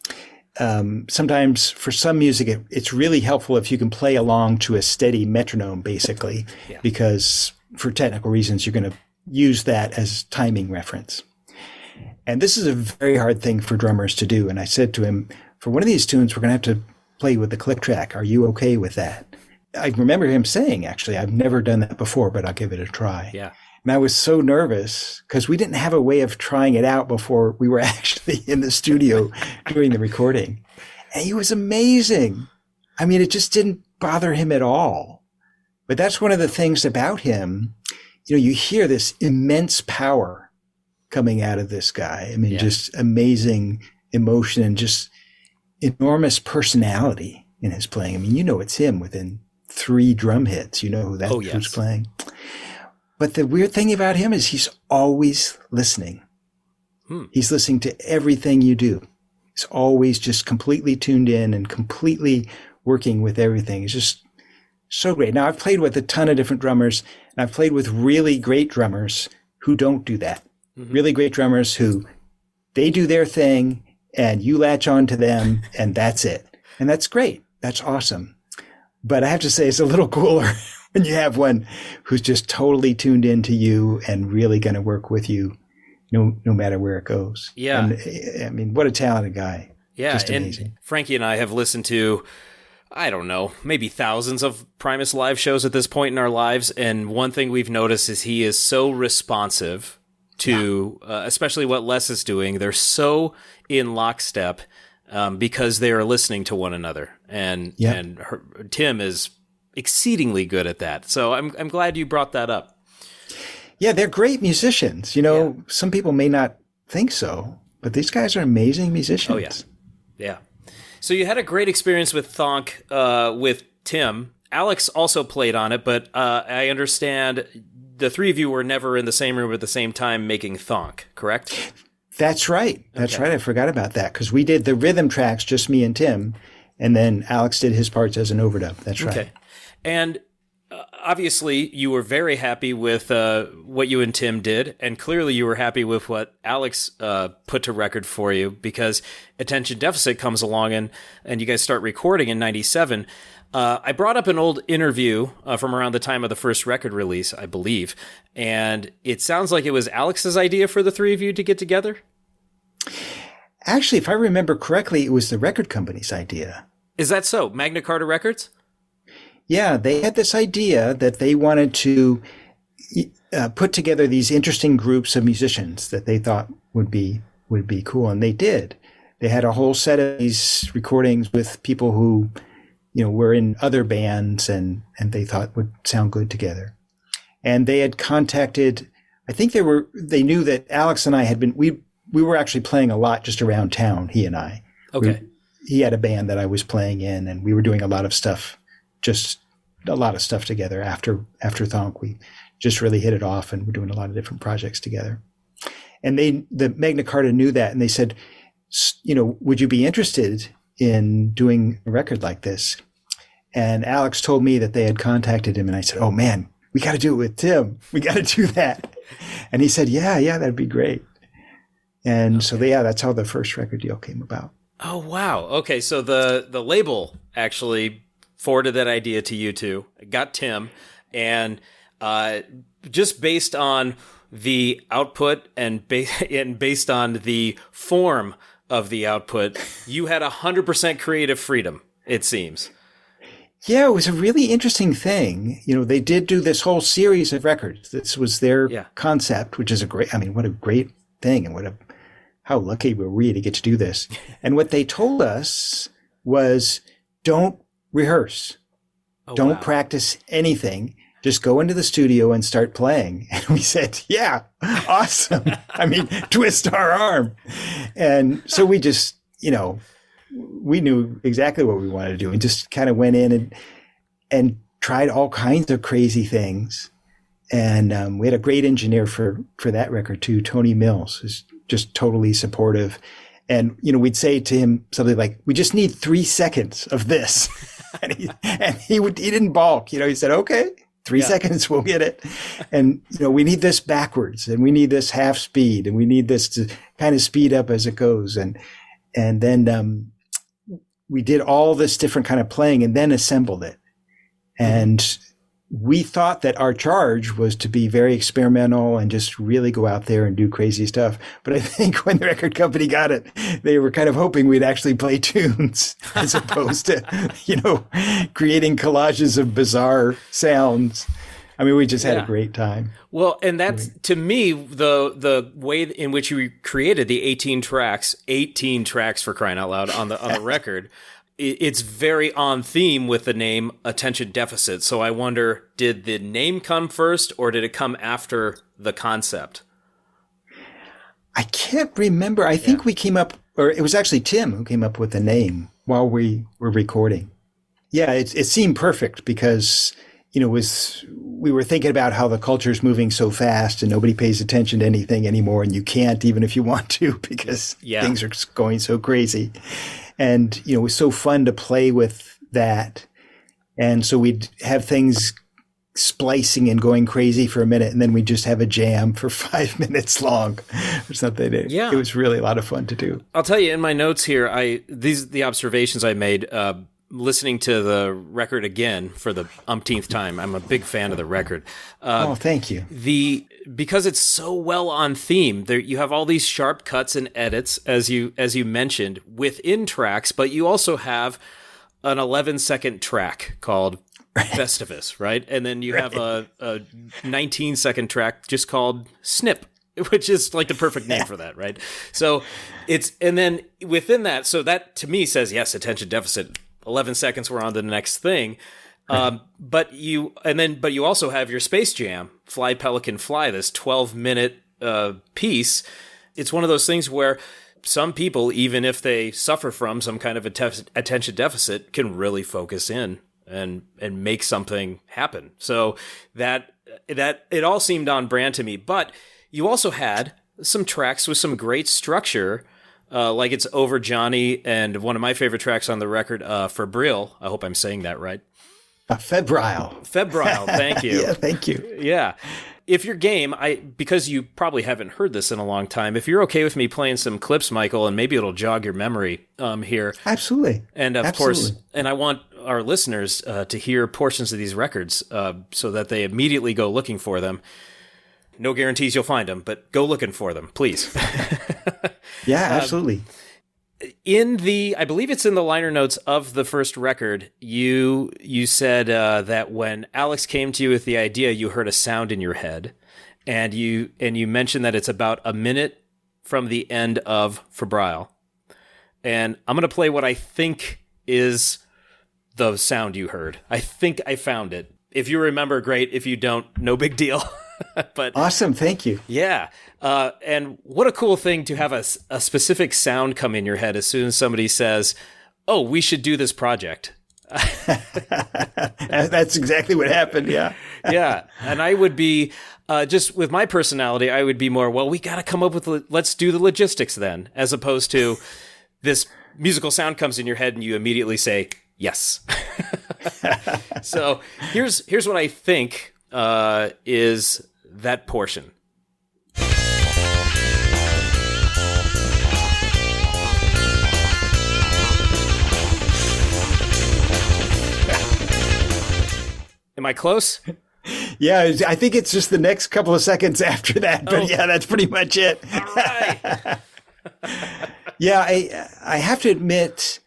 sometimes for some music, it's really helpful if you can play along to a steady metronome, basically, because for technical reasons, you're going to use that as timing reference. And this is a very hard thing for drummers to do. And I said to him, for one of these tunes, we're going to have to play with the click track. Are you okay with that? I remember him saying, actually, I've never done that before, but I'll give it a try. Yeah. And I was so nervous because we didn't have a way of trying it out before we were actually in the studio doing the recording. And he was amazing. I mean, it just didn't bother him at all. But that's one of the things about him. You hear this immense power coming out of this guy. I mean, just amazing emotion and just enormous personality in his playing. I mean, it's him within 3 drum hits. You know who that who's playing. But the weird thing about him is he's always listening. He's listening to everything you do. He's always just completely tuned in and completely working with everything. It's just so great. Now, I've played with a ton of different drummers, and I've played with really great drummers who don't do that. Mm-hmm. Really great drummers who they do their thing and you latch on to them and that's it. And that's great. That's awesome. But I have to say it's a little cooler when you have one who's just totally tuned into you and really going to work with you no matter where it goes. Yeah. And, I mean, what a talented guy. Yeah. Just amazing. And Frankie and I have listened to, I don't know, maybe thousands of Primus live shows at this point in our lives. And one thing we've noticed is he is so responsive to especially what Les is doing. They're so in lockstep because they are listening to one another. And Tim is exceedingly good at that. So I'm glad you brought that up. Yeah, they're great musicians. Some people may not think so, but these guys are amazing musicians. Oh, yeah. Yeah. So you had a great experience with Thonk with Tim. Alex also played on it, but I understand the 3 of you were never in the same room at the same time making Thonk, correct? That's right. That's right. I forgot about that because we did the rhythm tracks, just me and Tim, and then Alex did his parts as an overdub. That's right. Okay. And obviously you were very happy with what you and Tim did, and clearly you were happy with what Alex put to record for you because Attention Deficit comes along and you guys start recording in 97. I brought up an old interview from around the time of the first record release, I believe, and it sounds like it was Alex's idea for the 3 of you to get together? Actually, if I remember correctly, it was the record company's idea. Is that so? Magna Carta Records? Yeah, they had this idea that they wanted to put together these interesting groups of musicians that they thought would be cool, and they did. They had a whole set of these recordings with people who were in other bands and they thought would sound good together. And they had contacted, I think they knew that Alex and I had been, we were actually playing a lot just around town, he and I. Okay. He had a band that I was playing in and we were doing a lot of stuff together after Thonk. We just really hit it off and we're doing a lot of different projects together. And the Magna Carta knew that and they said, would you be interested in doing a record like this? And Alex told me that they had contacted him and I said, oh man, we got to do it with Tim. We got to do that. And he said, yeah, that'd be great. And so that's how the first record deal came about. Oh, wow. Okay. So the label actually forwarded that idea to you two, got Tim, and just based on the output and based on the form of the output, you had 100% creative freedom, it seems. Yeah, it was a really interesting thing. They did do this whole series of records. This was their concept, which is what a great thing and what a how lucky were we to get to do this? And what they told us was, don't rehearse. Don't practice anything. Just go into the studio and start playing. And we said, yeah, awesome. I mean, twist our arm. And so we just, we knew exactly what we wanted to do and just kind of went in and tried all kinds of crazy things. And we had a great engineer for that record too, Tony Mills, who's just totally supportive. And, we'd say to him something like, we just need 3 seconds of this. and he didn't balk. He said, okay, 3 seconds, we'll get it. And, we need this backwards and we need this half speed and we need this to kind of speed up as it goes. And then we did all this different kind of playing and then assembled it. And we thought that our charge was to be very experimental and just really go out there and do crazy stuff. But I think when the record company got it, they were kind of hoping we'd actually play tunes as opposed to, creating collages of bizarre sounds. I mean, we just had a great time. Well, and that's, to me, the way in which you created the 18 tracks for crying out loud on the record, it's very on theme with the name Attention Deficit. So I wonder, did the name come first or did it come after the concept? I can't remember. I think we came up, or it was actually Tim who came up with the name while we were recording. Yeah, it seemed perfect because, we were thinking about how the culture is moving so fast and nobody pays attention to anything anymore. And you can't even if you want to because things are going so crazy. And, it was so fun to play with that. And so we'd have things splicing and going crazy for a minute, and then we'd just have a jam for 5 minutes long or something. It was really a lot of fun to do. I'll tell you in my notes here, the observations I made, listening to the record again for the umpteenth time. I'm a big fan of the record. Thank you. Because it's so well on theme, there you have all these sharp cuts and edits, as you mentioned, within tracks, but you also have an 11-second track called Festivus, right? And then you have a 19-second track just called Snip, which is like the perfect name for that, right? So and then within that, so that to me says, yes, attention deficit. 11 seconds, we're on to the next thing. But you also have your Space Jam, Fly Pelican Fly, this 12-minute piece. It's one of those things where some people, even if they suffer from some kind of attention deficit, can really focus in and make something happen. So that it all seemed on brand to me. But you also had some tracks with some great structure. Like it's Over Johnny and one of my favorite tracks on the record, Febrile. I hope I'm saying that right. Febrile. Thank you. Yeah, thank you. Yeah. If you're game, because you probably haven't heard this in a long time, if you're okay with me playing some clips, Michael, and maybe it'll jog your memory here. Absolutely. And of course, and I want our listeners to hear portions of these records so that they immediately go looking for them. No guarantees you'll find them, but go looking for them, please. Yeah, absolutely. I believe it's in the liner notes of the first record, you said that when Alex came to you with the idea, you heard a sound in your head, and you mentioned that it's about a minute from the end of Febrile. And I'm going to play what I think is the sound you heard. I think I found it. If you remember, great. If you don't, no big deal. But awesome, thank you. Yeah, and what a cool thing to have a specific sound come in your head as soon as somebody says, "Oh, we should do this project." That's exactly what happened. Yeah, yeah. And I would be just with my personality, I would be more, well, we got to come up with let's do the logistics then, as opposed to this musical sound comes in your head and you immediately say yes. So here's what I think is that portion. Am I close? Yeah, I think it's just the next couple of seconds after that, but yeah, that's pretty much it. All right. Yeah, I have to admit,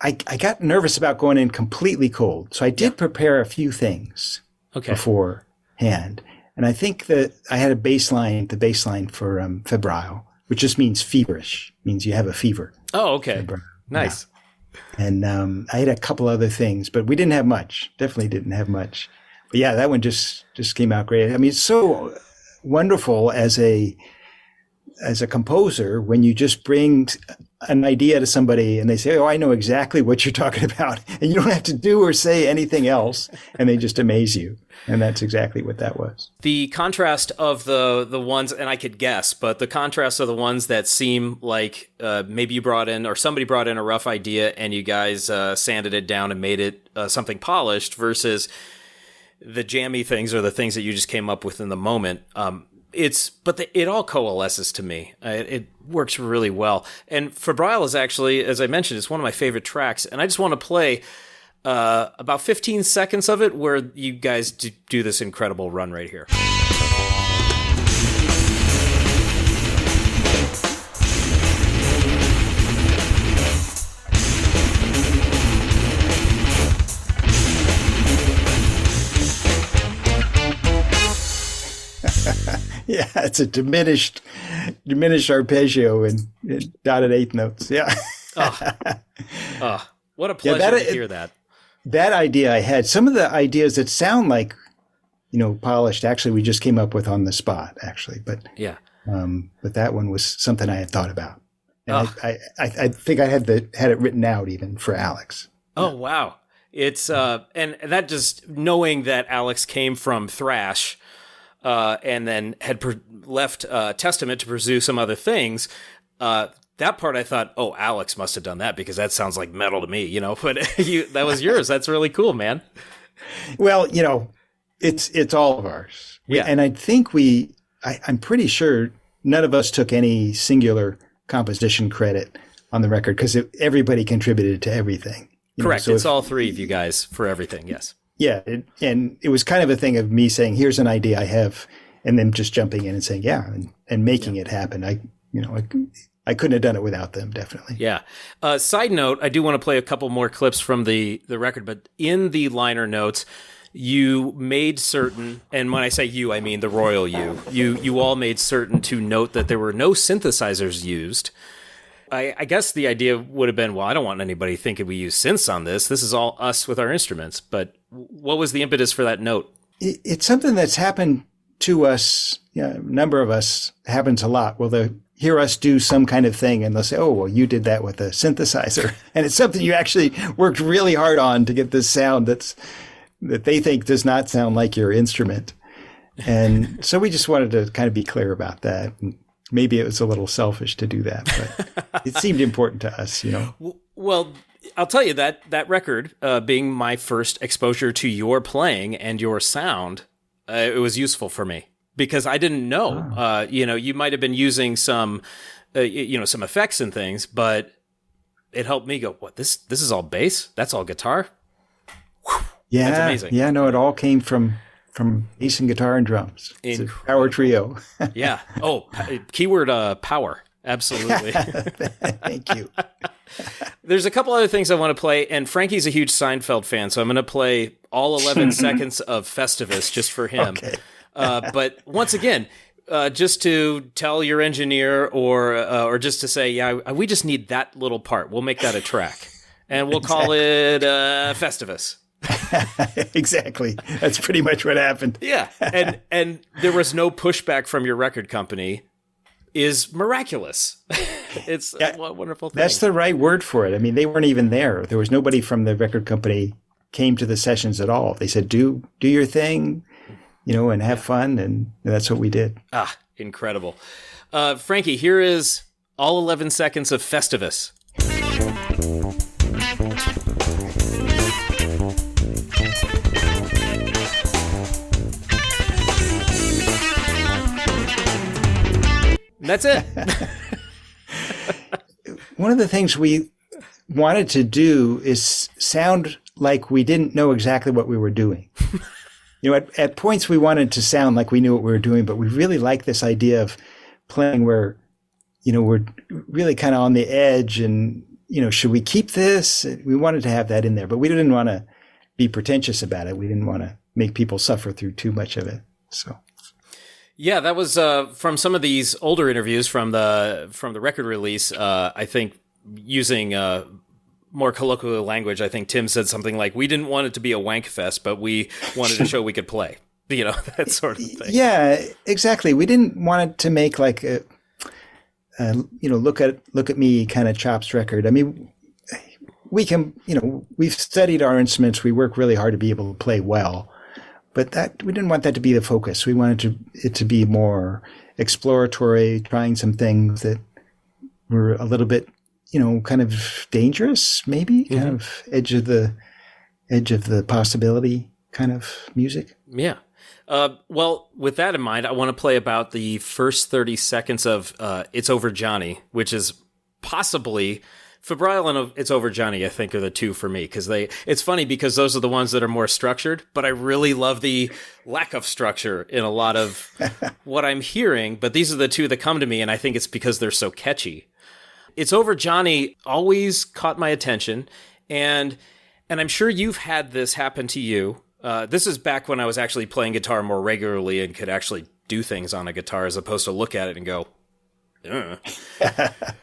I got nervous about going in completely cold, so I did prepare a few things beforehand, and I think that I had the bass line for Febrile, which just means feverish, means you have a fever. Oh, okay. Nice. Yeah. And I had a couple other things, but we didn't have much. Definitely didn't have much. But yeah, that one just came out great. I mean, it's so wonderful as a composer when you just bring an idea to somebody and they say, "Oh, I know exactly what you're talking about," and you don't have to do or say anything else, and they just amaze you. And that's exactly what that was. The contrast of the ones, and I could guess, but the contrast of the ones that seem like maybe you brought in, or somebody brought in a rough idea and you guys sanded it down and made it something polished, versus the jammy things or the things that you just came up with in the moment. It all coalesces to me. It works really well. And Febrile is actually, as I mentioned, it's one of my favorite tracks. And I just want to play about 15 seconds of it where you guys do this incredible run right here. Yeah, it's a diminished arpeggio and dotted eighth notes. Yeah. What a pleasure to hear that. That idea I had. Some of the ideas that sound like, polished, actually, we just came up with on the spot, actually. But yeah. But that one was something I had thought about. And I think I had it written out even for Alex. Oh, wow. It's and that just knowing that Alex came from thrash, and then had left Testament to pursue some other things. That part I thought, oh, Alex must have done that because that sounds like metal to me, But that was yours. That's really cool, man. Well, it's all of ours. Yeah, and I think I'm pretty sure none of us took any singular composition credit on the record because everybody contributed to everything. Correct. So it's all three of you guys for everything. Yes. Yeah, and it was kind of a thing of me saying, "Here's an idea I have," and them just jumping in and saying, "Yeah," and making it happen. I couldn't have done it without them, definitely. Yeah. Side note: I do want to play a couple more clips from the record, but in the liner notes, you made certain, and when I say you, I mean the royal you. You all made certain to note that there were no synthesizers used. I guess the idea would have been, well, I don't want anybody thinking we use synths on this. This is all us with our instruments. But what was the impetus for that note? It's something that's happened to us. A number of us happens a lot. Well, they'll hear us do some kind of thing and they'll say, "Oh, well, you did that with a synthesizer." And it's something you actually worked really hard on to get this sound that they think does not sound like your instrument. And so we just wanted to kind of be clear about that. And maybe it was a little selfish to do that, but it seemed important to us, Well, I'll tell you that record, being my first exposure to your playing and your sound, it was useful for me because I didn't know. Oh. You might have been using some, some effects and things, but it helped me go, "What? This is all bass? That's all guitar?" Whew, yeah, that's amazing. Yeah, no, it all came from bass and guitar and drums. It's a power trio. Yeah. Oh, keyword power. Absolutely. Thank you. There's a couple other things I want to play, and Frankie's a huge Seinfeld fan, so I'm going to play all 11 seconds of Festivus just for him. Okay. But once again, just to tell your engineer or just to say, yeah, we just need that little part. We'll make that a track, and we'll call it Festivus. Exactly. That's pretty much what happened. Yeah. And there was no pushback from your record company is miraculous. It's a wonderful thing. That's the right word for it. I mean, they weren't even there. There was nobody from the record company came to the sessions at all. They said, do your thing, and have fun. And that's what we did. Ah, incredible. Frankie, here is all 11 seconds of Festivus. That's it. One of the things we wanted to do is sound like we didn't know exactly what we were doing. At points we wanted to sound like we knew what we were doing, but we really like this idea of playing where, we're really kind of on the edge and, should we keep this? We wanted to have that in there, but we didn't want to be pretentious about it. We didn't want to make people suffer through too much of it. So. Yeah, that was from some of these older interviews from the record release. I think using more colloquial language, I think Tim said something like, "We didn't want it to be a wank fest, but we wanted to show we could play." You know, that sort of thing. Yeah, exactly. We didn't want it to make like a look at me kind of chops record. I mean, we can, we've studied our instruments. We work really hard to be able to play well, but that we didn't want that to be the focus. We wanted it to be more exploratory, trying some things that were a little bit, kind of dangerous, maybe kind of edge of the possibility kind of music. Yeah. Well, with that in mind, I want to play about the first 30 seconds of It's Over Johnny, which is possibly Febrile and It's Over Johnny, I think, are the two for me, because it's funny because those are the ones that are more structured, but I really love the lack of structure in a lot of what I'm hearing, but these are the two that come to me, and I think it's because they're so catchy. It's Over Johnny always caught my attention, and I'm sure you've had this happen to you. This is back when I was actually playing guitar more regularly and could actually do things on a guitar as opposed to look at it and go,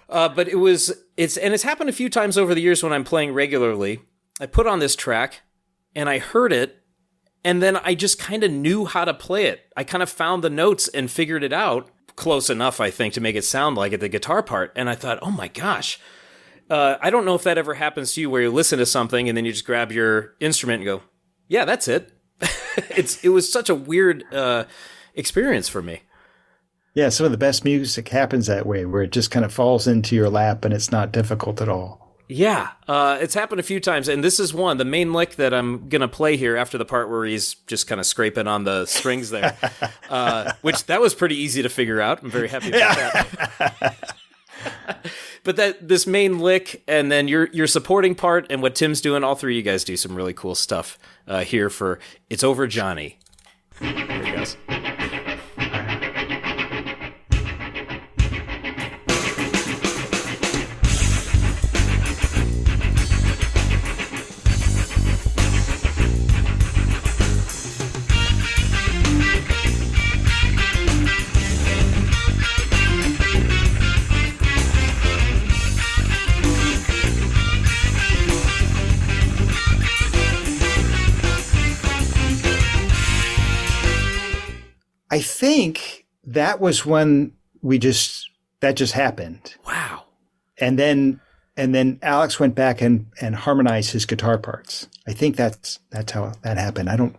but it's happened a few times over the years when I'm playing regularly. I put on this track and I heard it, and then I just kind of knew how to play it. I kind of found the notes and figured it out close enough, I think, to make it sound like it, the guitar part. And I thought, oh my gosh. I don't know if that ever happens to you where you listen to something and then you just grab your instrument and go, yeah, that's it. It was such a weird experience for me. Yeah, some of the best music happens that way, where it just kind of falls into your lap and it's not difficult at all. Yeah, it's happened a few times, and this is one, the main lick that I'm going to play here after the part where he's just kind of scraping on the strings there, which that was pretty easy to figure out. I'm very happy about that. But this main lick, and then your supporting part, and what Tim's doing, all three of you guys do some really cool stuff here for It's Over Johnny. Here it goes. I think that was when that just happened. Wow. And then Alex went back and harmonized his guitar parts. I think that's how that happened. I don't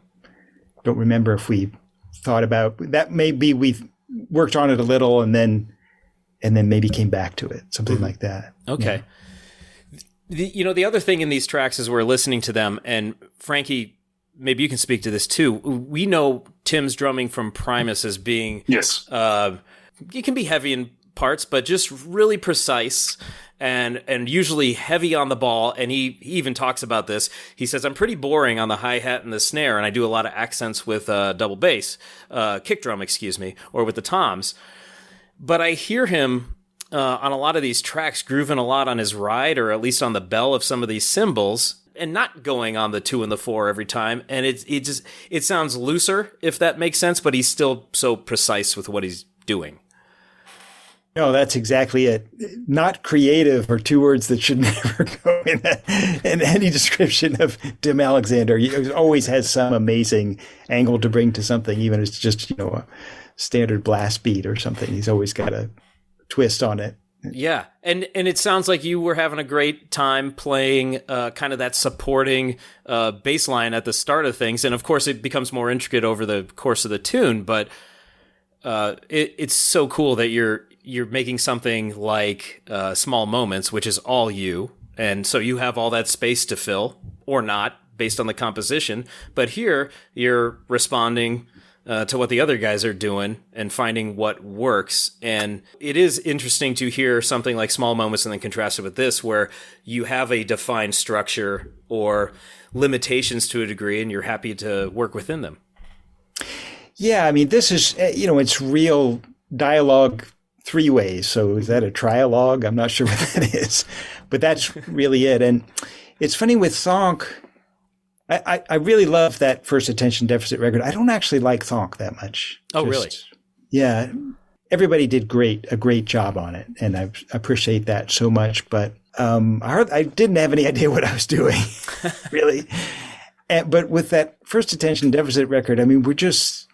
remember if we thought about that. Maybe we worked on it a little and then maybe came back to it, something like that. Okay. Yeah. The other thing in these tracks is we're listening to them, and Frankie, maybe you can speak to this too. We know Tim's drumming from Primus as being, yes, it can be heavy in parts, but just really precise and usually heavy on the ball. And he even talks about this. He says, I'm pretty boring on the hi-hat and the snare, and I do a lot of accents with double bass, kick drum, or with the toms. But I hear him on a lot of these tracks grooving a lot on his ride, or at least on the bell of some of these cymbals, and not going on the 2 and the 4 every time. And it sounds looser, if that makes sense, but he's still so precise with what he's doing. No, that's exactly it. Not creative are two words that should never go in any description of Tim Alexander. He always has some amazing angle to bring to something, even if it's just, a standard blast beat or something. He's always got a twist on it. Yeah, and it sounds like you were having a great time playing kind of that supporting bass line at the start of things, and of course it becomes more intricate over the course of the tune. But it's so cool that you're making something like Small Moments, which is all you, and so you have all that space to fill or not based on the composition. But here you're responding to what the other guys are doing and finding what works. And it is interesting to hear something like Small Moments and then contrast it with this, where you have a defined structure or limitations to a degree, and you're happy to work within them. Yeah, I mean, this is, it's real dialogue 3 ways. So is that a trialogue? I'm not sure what that is, but that's really it. And it's funny with Thonk, I really love that first attention deficit record. I don't actually like Thonk that much. Oh, really? Yeah, everybody did a great job on it, and I appreciate that so much. But I didn't have any idea what I was doing, really. But with that first attention deficit record, I mean, we're just,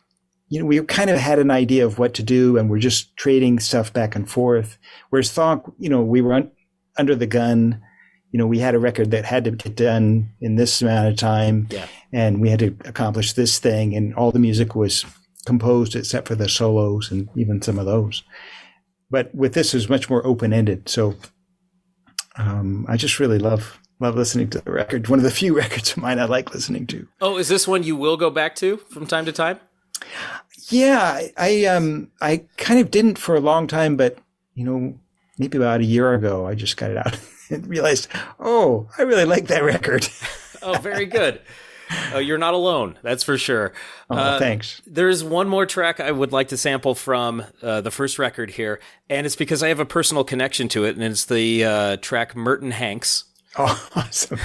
we kind of had an idea of what to do, and we're just trading stuff back and forth. Whereas Thonk, we were under the gun. We had a record that had to get done in this amount of time, and we had to accomplish this thing, and all the music was composed except for the solos and even some of those. But with this, it was much more open-ended. So I just really love listening to the record. One of the few records of mine I like listening to. Oh, is this one you will go back to from time to time? Yeah, I kind of didn't for a long time, but maybe about a year ago, I just got it out and realized, I really like that record. Oh, very good. You're not alone, that's for sure. Oh, thanks. There's one more track I would like to sample from the first record here, and it's because I have a personal connection to it, and it's the track Merton Hanks. Oh, awesome.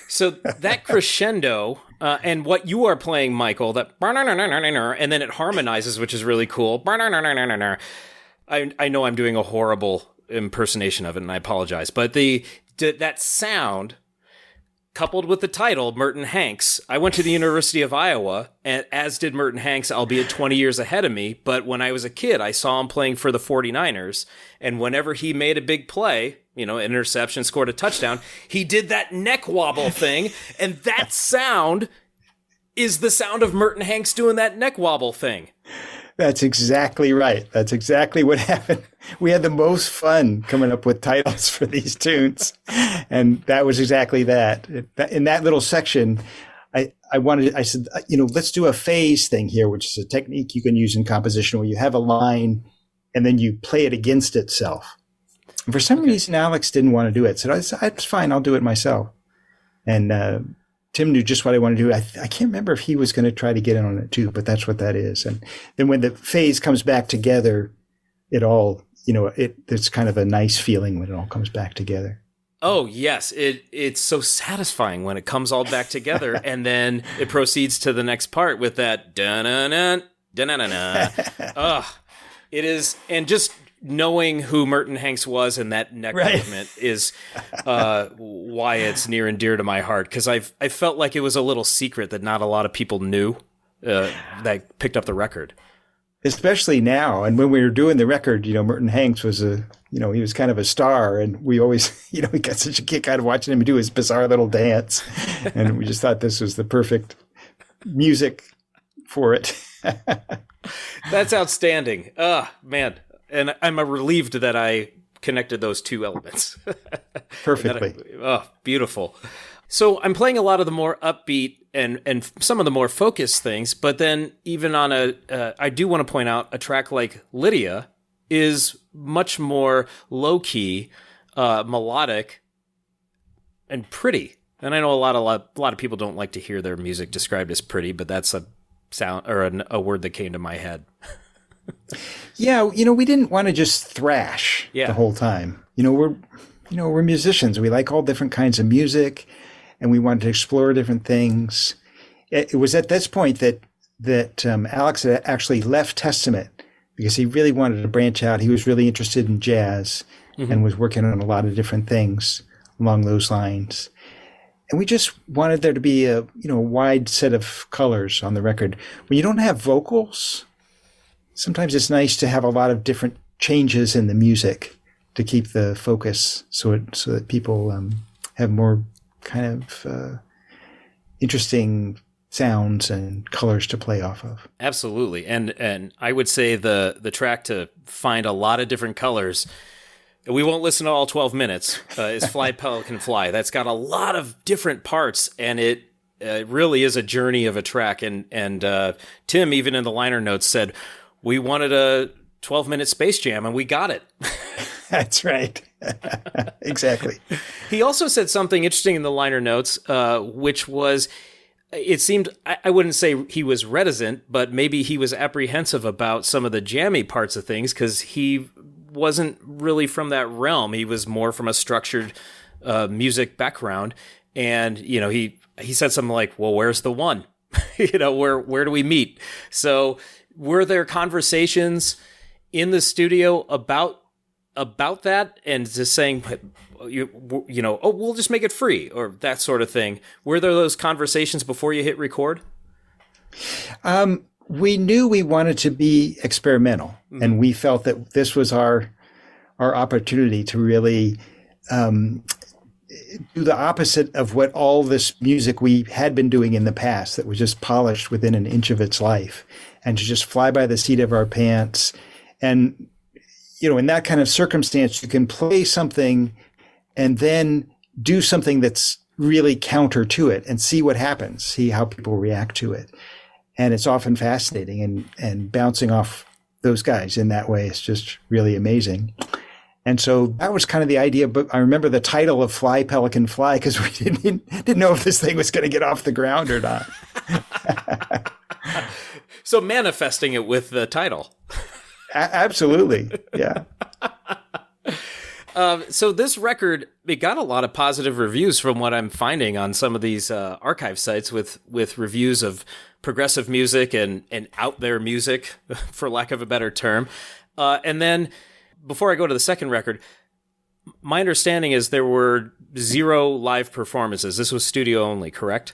So that crescendo and what you are playing, Michael, that and then it harmonizes, which is really cool. I know I'm doing a horrible impersonation of it, and I apologize. But that sound, coupled with the title, Merton Hanks, I went to the University of Iowa, and as did Merton Hanks, albeit 20 years ahead of me. But when I was a kid, I saw him playing for the 49ers, and whenever he made a big play, an interception, scored a touchdown, he did that neck wobble thing, and that sound is the sound of Merton Hanks doing that neck wobble thing. That's exactly right. That's exactly what happened. We had the most fun coming up with titles for these tunes, and that was exactly that. In that little section, I said, let's do a phase thing here, which is a technique you can use in composition where you have a line and then you play it against itself. And for some reason, Alex didn't want to do it. So I said, it's fine. I'll do it myself. And Tim knew just what I wanted to do. I can't remember if he was going to try to get in on it too, but that's what that is. And then when the phase comes back together, it all, there's kind of a nice feeling when it all comes back together. Oh, yes. It's so satisfying when it comes all back together, and then it proceeds to the next part with that da-na-na, da-na-na-na. It is, and just knowing who Merton Hanks was and that neck movement is why it's near and dear to my heart, because I felt like it was a little secret that not a lot of people knew that picked up the record. Especially now. And when we were doing the record, Merton Hanks was he was kind of a star, and we always, we got such a kick out of watching him do his bizarre little dance. And we just thought this was the perfect music for it. That's outstanding. Man. And I'm relieved that I connected those two elements. Perfectly. Beautiful. So I'm playing a lot of the more upbeat and some of the more focused things, but then even on I do want to point out a track like Lydia is much more low-key, melodic, and pretty. And I know a lot of people don't like to hear their music described as pretty, but that's a sound or a word that came to my head. Yeah, we didn't want to just thrash the whole time. We're musicians. We like all different kinds of music, and we wanted to explore different things. It was at this point that Alex had actually left Testament because he really wanted to branch out. He was really interested in jazz and was working on a lot of different things along those lines. And we just wanted there to be a wide set of colors on the record. When you don't have vocals, sometimes it's nice to have a lot of different changes in the music to keep the focus so that people have more kind of interesting sounds and colors to play off of. Absolutely. And I would say the track to find a lot of different colors, we won't listen to all 12 minutes, is Fly Pelican Fly. That's got a lot of different parts, and it really is a journey of a track. And Tim, even in the liner notes, said, we wanted a 12-minute Space Jam, and we got it. That's right. Exactly. He also said something interesting in the liner notes, which was, it seemed, I wouldn't say he was reticent, but maybe he was apprehensive about some of the jammy parts of things because he wasn't really from that realm. He was more from a structured music background. And, he said something like, well, where's the one? Where do we meet? So were there conversations in the studio about that and just saying, we'll just make it free or that sort of thing? Were there those conversations before you hit record? We knew we wanted to be experimental, and we felt that this was our opportunity to really do the opposite of what all this music we had been doing in the past that was just polished within an inch of its life, and to just fly by the seat of our pants. And, in that kind of circumstance, you can play something and then do something that's really counter to it and see what happens, see how people react to it. And it's often fascinating, and bouncing off those guys in that way is just really amazing. And so that was kind of the idea. But I remember the title of Fly, Pelican, Fly, because we didn't know if this thing was going to get off the ground or not. So manifesting it with the title. Absolutely. Yeah. So this record, it got a lot of positive reviews from what I'm finding on some of these archive sites with reviews of progressive music and out there music, for lack of a better term. And then before I go to the second record, my understanding is there were 0 live performances. This was studio only, correct?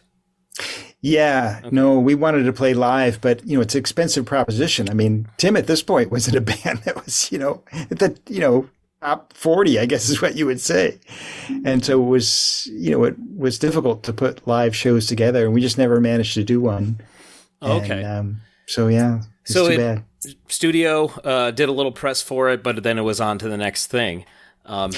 Yeah, okay. No, we wanted to play live, but it's an expensive proposition. I mean, Tim at this point was in a band that was, at the, top 40, I guess is what you would say. And so it was, it was difficult to put live shows together, and we just never managed to do one. Okay. And, so yeah, it's too bad. Studio did a little press for it, but then it was on to the next thing. I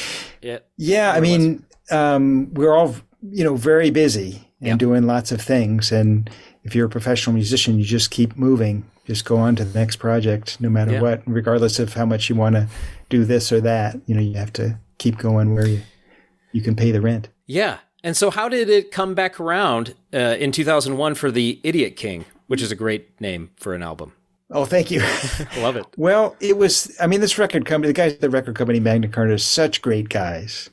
mean, we're all, very busy and doing lots of things. And if you're a professional musician, you just keep moving, just go on to the next project, no matter what, regardless of how much you want to do this or that. You have to keep going where you can pay the rent. Yeah. And so how did it come back around in 2001 for The Idiot King, which is a great name for an album? Oh, thank you. Love it. Well, it was, this record company, the guys at the record company, Magna Carta, are such great guys.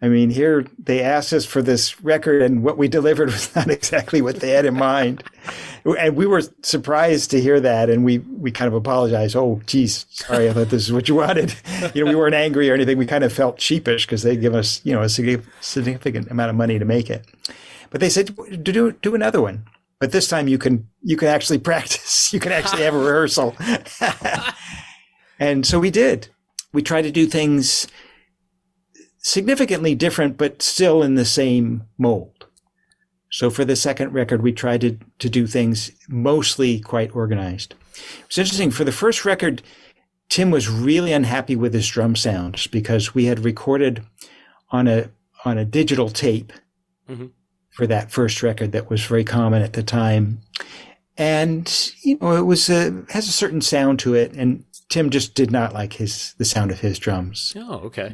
Here they asked us for this record, and what we delivered was not exactly what they had in mind. And we were surprised to hear that, and we kind of apologized. Oh, geez, sorry, I thought this is what you wanted. We weren't angry or anything. We kind of felt sheepish because they give us, a significant amount of money to make it. But they said, do another one. But this time you can actually practice. You can actually have a rehearsal. And so we did. We tried to do things significantly different, but still in the same mold. So for the second record, we tried to do things mostly quite organized. It's interesting. For the first record, Tim was really unhappy with his drum sounds because we had recorded on a digital tape. Mm-hmm. For that first record that was very common at the time. And, it was has a certain sound to it. And Tim just did not like the sound of his drums. Oh, okay.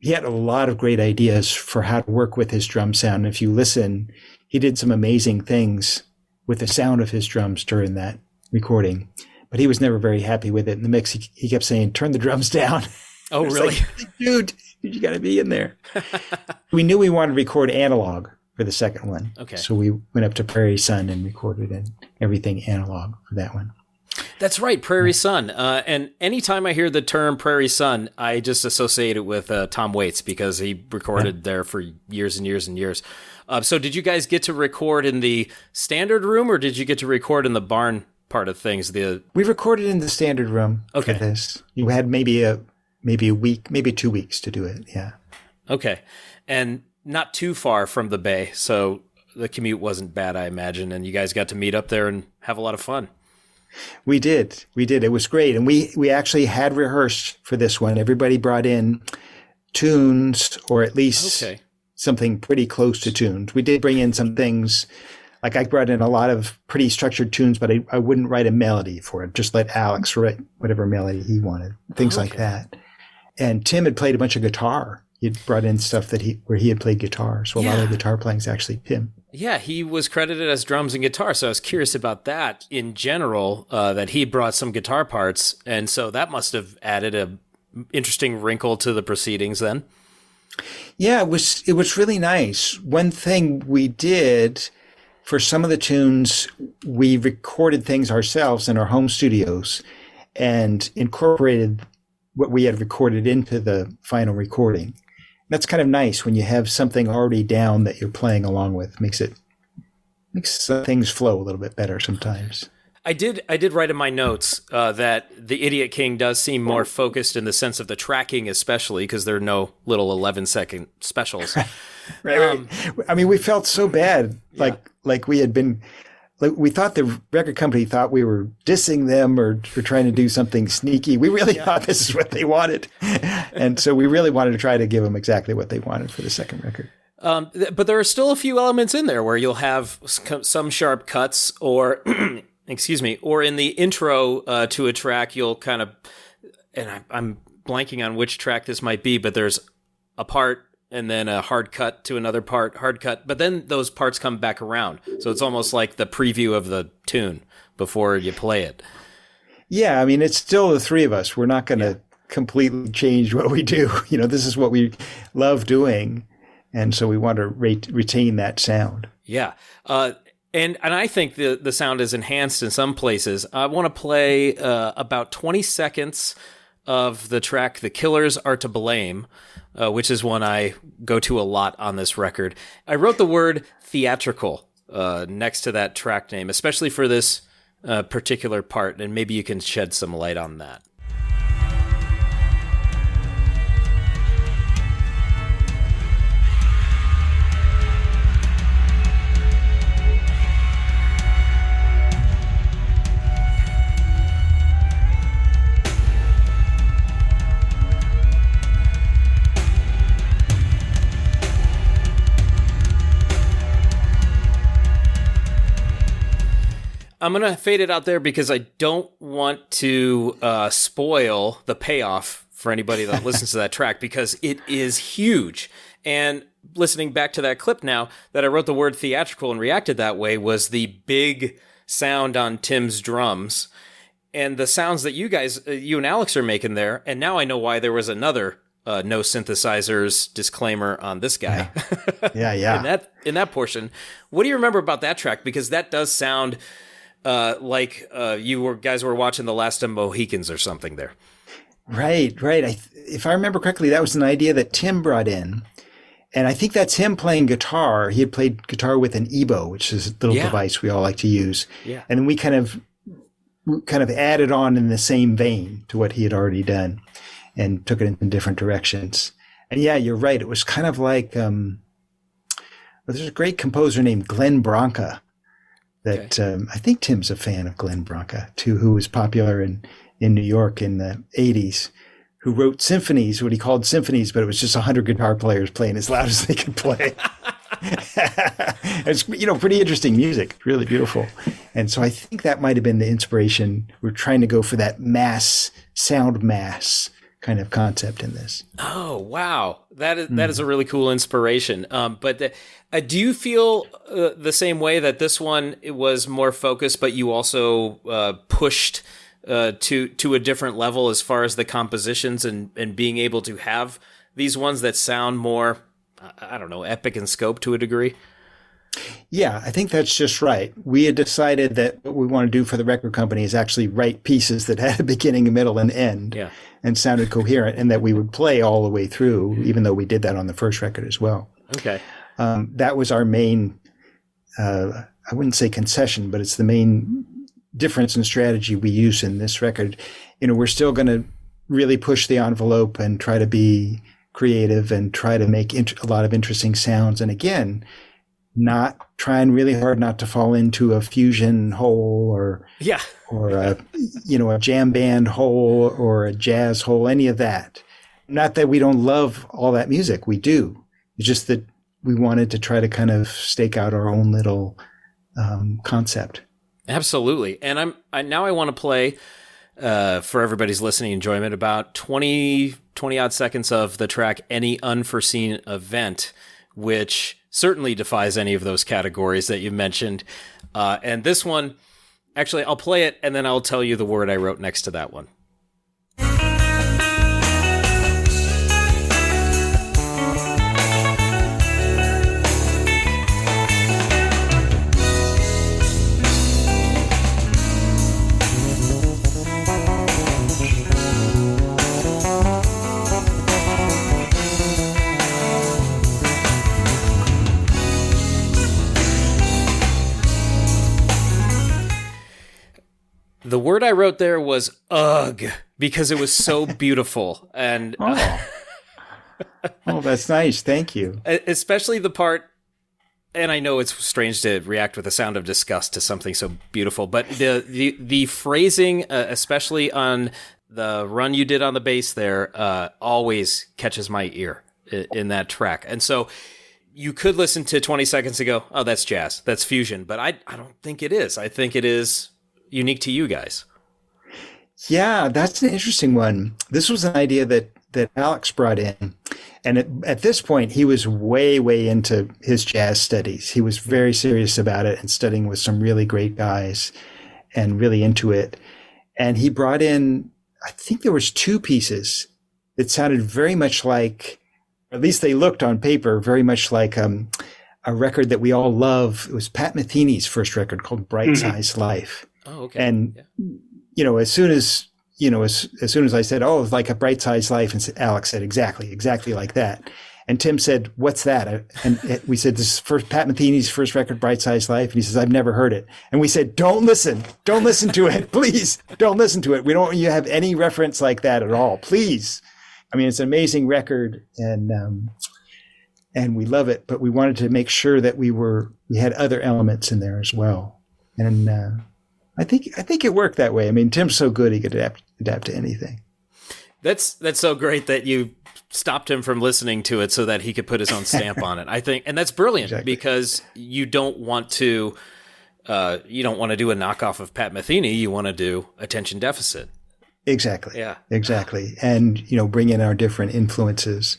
He had a lot of great ideas for how to work with his drum sound. And if you listen, he did some amazing things with the sound of his drums during that recording. But he was never very happy with it. In the mix, he kept saying, turn the drums down. Oh, really? Dude, you got to be in there. We knew we wanted to record analog for the second one. Okay. So we went up to Prairie Sun and recorded everything analog for that one. That's right, Prairie Sun. And anytime I hear the term Prairie Sun, I just associate it with Tom Waits because he recorded there for years and years and years. So did you guys get to record in the standard room, or did you get to record in the barn part of things? We recorded in the standard room for this. You had maybe a week, maybe 2 weeks to do it. Yeah. Okay. And not too far from the Bay. So the commute wasn't bad, I imagine. And you guys got to meet up there and have a lot of fun. We did. It was great. And we actually had rehearsed for this one. Everybody brought in tunes, or at least something pretty close to tunes. We did bring in some things. Like I brought in a lot of pretty structured tunes, but I wouldn't write a melody for it. Just let Alex write whatever melody he wanted. Things like that. And Tim had played a bunch of guitar. He'd brought in stuff where he had played guitar. So a lot of the guitar playing is actually Tim. Yeah, he was credited as drums and guitar. So I was curious about that in general, that he brought some guitar parts. And so that must have added a interesting wrinkle to the proceedings then. Yeah, it was really nice. One thing we did for some of the tunes, we recorded things ourselves in our home studios and incorporated what we had recorded into the final recording. That's kind of nice when you have something already down that you're playing along with. Makes things flow a little bit better sometimes. I did write in my notes that the Idiot King does seem more focused in the sense of the tracking, especially because there are no little 11-second specials. Right. I mean, we felt so bad, like we had been. Like we thought the record company thought we were dissing them or trying to do something sneaky. We really thought this is what they wanted. And so we really wanted to try to give them exactly what they wanted for the second record. But there are still a few elements in there where you'll have some sharp cuts or, excuse me, or in the intro to a track, you'll kind of, and I'm blanking on which track this might be, but there's a part and then a hard cut to another part, hard cut. But then those parts come back around. So it's almost like the preview of the tune before you play it. Yeah, I mean, it's still the three of us. We're not going to completely change what we do. You know, this is what we love doing. And so we want to retain that sound. Yeah. And I think the sound is enhanced in some places. I want to play about 20 seconds of the track "The Killers Are to Blame," which is one I go to a lot on this record. I wrote the word theatrical next to that track name, especially for this particular part, and maybe you can shed some light on that. I'm going to fade it out there because I don't want to spoil the payoff for anybody that listens to that track because it is huge. And listening back to that clip now that I wrote the word theatrical and reacted that way was the big sound on Tim's drums and the sounds that you guys, you and Alex are making there. And now I know why there was another no synthesizers disclaimer on this guy. Yeah. in that portion. What do you remember about that track? Because that does sound like you guys were watching The Last of Mohicans or something there. Right. If I remember correctly, that was an idea that Tim brought in. And I think that's him playing guitar. He had played guitar with an EBO, which is a little device we all like to use. Yeah. And then we kind of added on in the same vein to what he had already done and took it in different directions. And yeah, you're right. It was kind of like, there's a great composer named Glenn Branca that I think Tim's a fan of Glenn Branca too, who was popular in New York in the 80s, who wrote symphonies, what he called symphonies, but it was just 100 guitar players playing as loud as they could play. It's, pretty interesting music, really beautiful. And so I think that might have been the inspiration. We're trying to go for that sound mass kind of concept in this. Oh, wow. That is a really cool inspiration. But do you feel the same way that this one it was more focused, but you also pushed to a different level as far as the compositions and being able to have these ones that sound more, I don't know, epic in scope to a degree? Yeah, I think that's just right. We had decided that what we want to do for the record company is actually write pieces that had a beginning, a middle, and end and sounded coherent, and that we would play all the way through, even though we did that on the first record as well. Okay. That was our main, I wouldn't say concession, but it's the main difference in strategy we use in this record. We're still going to really push the envelope and try to be creative and try to make a lot of interesting sounds. And again, not trying really hard not to fall into a fusion hole or a jam band hole or a jazz hole, any of that. Not that we don't love all that music. We do. It's just that we wanted to try to kind of stake out our own little concept. Absolutely. And now I want to play for everybody's listening enjoyment, about 20 odd seconds of the track Any Unforeseen Event, which certainly defies any of those categories that you mentioned. And this one, actually, I'll play it and then I'll tell you the word I wrote next to that one. The word I wrote there was ugh, because it was so beautiful. And oh, that's nice. Thank you. Especially the part, and I know it's strange to react with the sound of disgust to something so beautiful, but the phrasing, especially on the run you did on the bass there, always catches my ear in that track. And so you could listen to 20 seconds ago, oh, that's jazz, that's fusion, but I don't think it is. I think it is unique to you guys. Yeah, that's an interesting one. This was an idea that Alex brought in. And at this point, he was way, way into his jazz studies. He was very serious about it and studying with some really great guys and really into it. And he brought in, I think there was 2 pieces that sounded very much like, at least they looked on paper, very much like a record that we all love. It was Pat Metheny's first record called Bright Size Life. Oh, okay. And, as soon as I said, oh, it's like a Bright Size Life, and Alex said, exactly like that. And Tim said, what's that? And we said, this is Pat Metheny's first record, Bright Size Life. And he says, I've never heard it. And we said, don't listen to it. Please don't listen to it. We don't want you to have any reference like that at all. Please. I mean, it's an amazing record and we love it, but we wanted to make sure that we had other elements in there as well. And, I think it worked that way. I mean, Tim's so good he could adapt to anything. That's so great that you stopped him from listening to it so that he could put his own stamp on it. I think, and that's brilliant because you don't want to do a knockoff of Pat Metheny. You want to do Attention Deficit. Exactly. Yeah. Exactly. And bring in our different influences,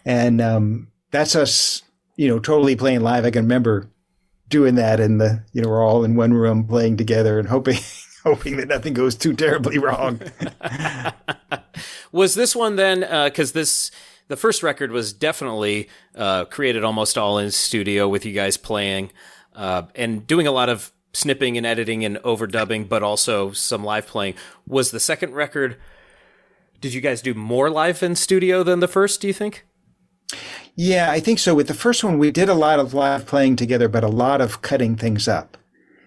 and that's us. Totally playing live. I can remember doing that in we're all in one room playing together and hoping that nothing goes too terribly wrong. Was this one then, because the first record was definitely created almost all in studio with you guys playing and doing a lot of snipping and editing and overdubbing, but also some live playing. Was the second record, did you guys do more live in studio than the first, do you think? Yeah, I think so. With the first one, we did a lot of live playing together, but a lot of cutting things up.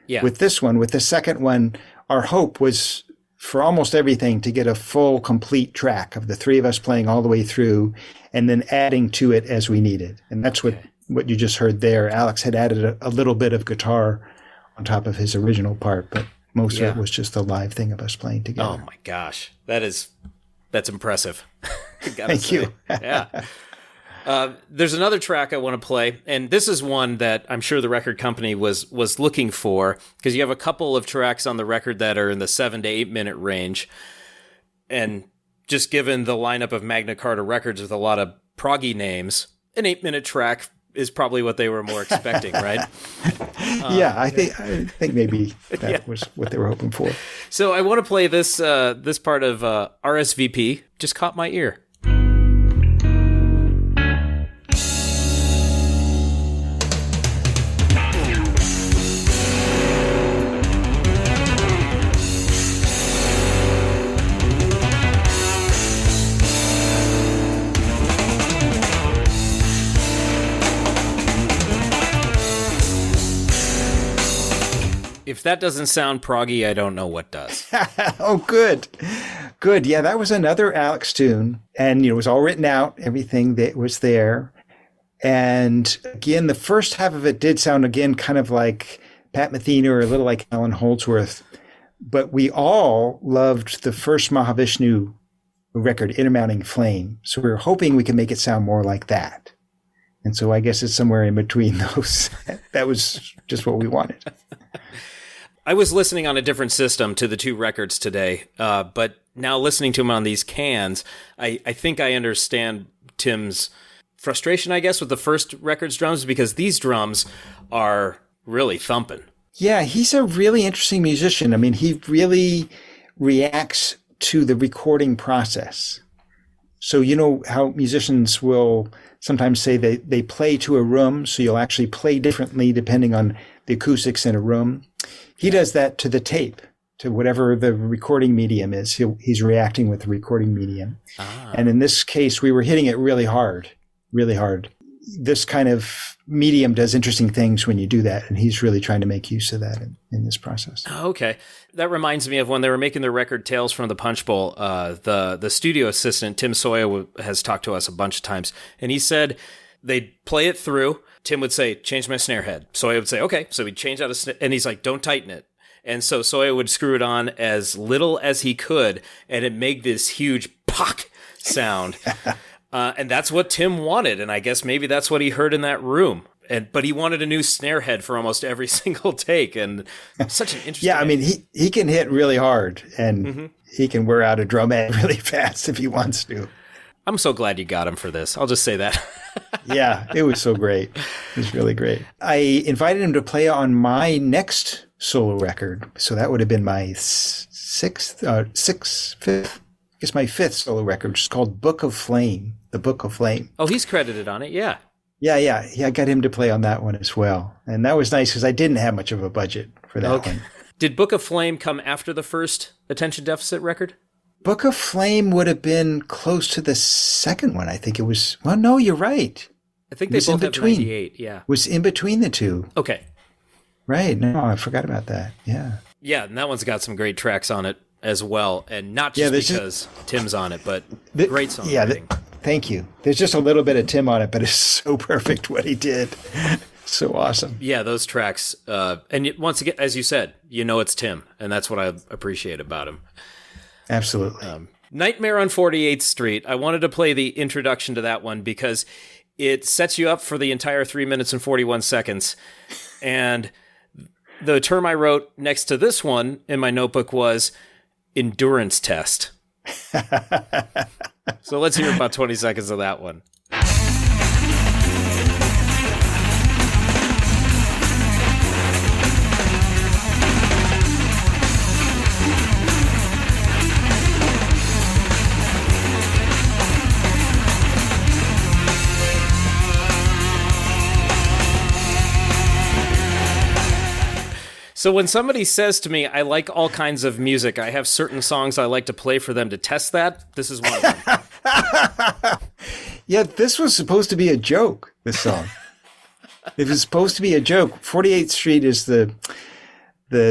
Yeah. With this one, with the second one, our hope was for almost everything to get a full, complete track of the 3 of us playing all the way through and then adding to it as we needed. And that's what you just heard there. Alex had added a little bit of guitar on top of his original part, but most of it was just the live thing of us playing together. Oh my gosh. That's impressive. Thank you. Yeah. There's another track I want to play, and this is one that I'm sure the record company was looking for, because you have a couple of tracks on the record that are in the 7 to 8 minute range, and just given the lineup of Magna Carta records with a lot of proggy names, an 8-minute track is probably what they were more expecting, right? Yeah, I think maybe that was what they were hoping for. So I want to play this part of RSVP. Just caught my ear. If that doesn't sound proggy, I don't know what does. Oh, good. Good. Yeah, that was another Alex tune. And, it was all written out, everything that was there. And again, the first half of it did sound, again, kind of like Pat Metheny or a little like Alan Holdsworth. But we all loved the first Mahavishnu record, Intermounting Flame. So we were hoping we could make it sound more like that. And so I guess it's somewhere in between those. That was just what we wanted. I was listening on a different system to the two records today, but now listening to them on these cans, I think I understand Tim's frustration, I guess, with the first record's drums, because these drums are really thumping. Yeah, he's a really interesting musician. I mean, he really reacts to the recording process. So you know how musicians will sometimes say they play to a room, so you'll actually play differently depending on the acoustics in a room. He does that to the tape, to whatever the recording medium is. He's reacting with the recording medium. And in this case, we were hitting it really hard, really hard. This kind of medium does interesting things when you do that, and he's really trying to make use of that in this process. Okay. That reminds me of when they were making their record Tales from the Punch Bowl. The studio assistant, Tim Soya, has talked to us a bunch of times, and he said they'd play it through. Tim would say, change my snare head. Soya would say, okay. So he'd change out a snare, and he's like, don't tighten it. And so Soya would screw it on as little as he could, and it'd make this huge pock sound. And that's what Tim wanted, and I guess maybe that's what he heard in that room. But he wanted a new snare head for almost every single take, and such an interesting. Yeah, I mean, he can hit really hard, and he can wear out a drum head really fast if he wants to. I'm so glad you got him for this. I'll just say that. Yeah, it was so great. It was really great. I invited him to play on my next solo record, so that would have been my fifth. I guess my fifth solo record, which is called Book of Flame. The Book of Flame. Oh, he's credited on it, yeah. Yeah, I got him to play on that one as well. And that was nice because I didn't have much of a budget for that one. Did Book of Flame come after the first Attention Deficit record? Book of Flame would have been close to the second one. I think it was. Well, no, you're right. I think they both have 98, yeah. It was in between the two. Okay. Right. No, I forgot about that. Yeah. Yeah, and that one's got some great tracks on it as well. And not just because Tim's on it, but great songwriting. Thank you. There's just a little bit of Tim on it, but it's so perfect what he did. So awesome. Yeah, those tracks. And once again, as you said, you know it's Tim, and that's what I appreciate about him. Absolutely. Nightmare on 48th Street. I wanted to play the introduction to that one because it sets you up for the entire 3 minutes and 41 seconds. And the term I wrote next to this one in my notebook was endurance test. So let's hear about 20 seconds of that one. So when somebody says to me, I like all kinds of music, I have certain songs I like to play for them to test that, this is one of them. Yeah, this was supposed to be a joke, this song. It was supposed to be a joke. 48th Street is the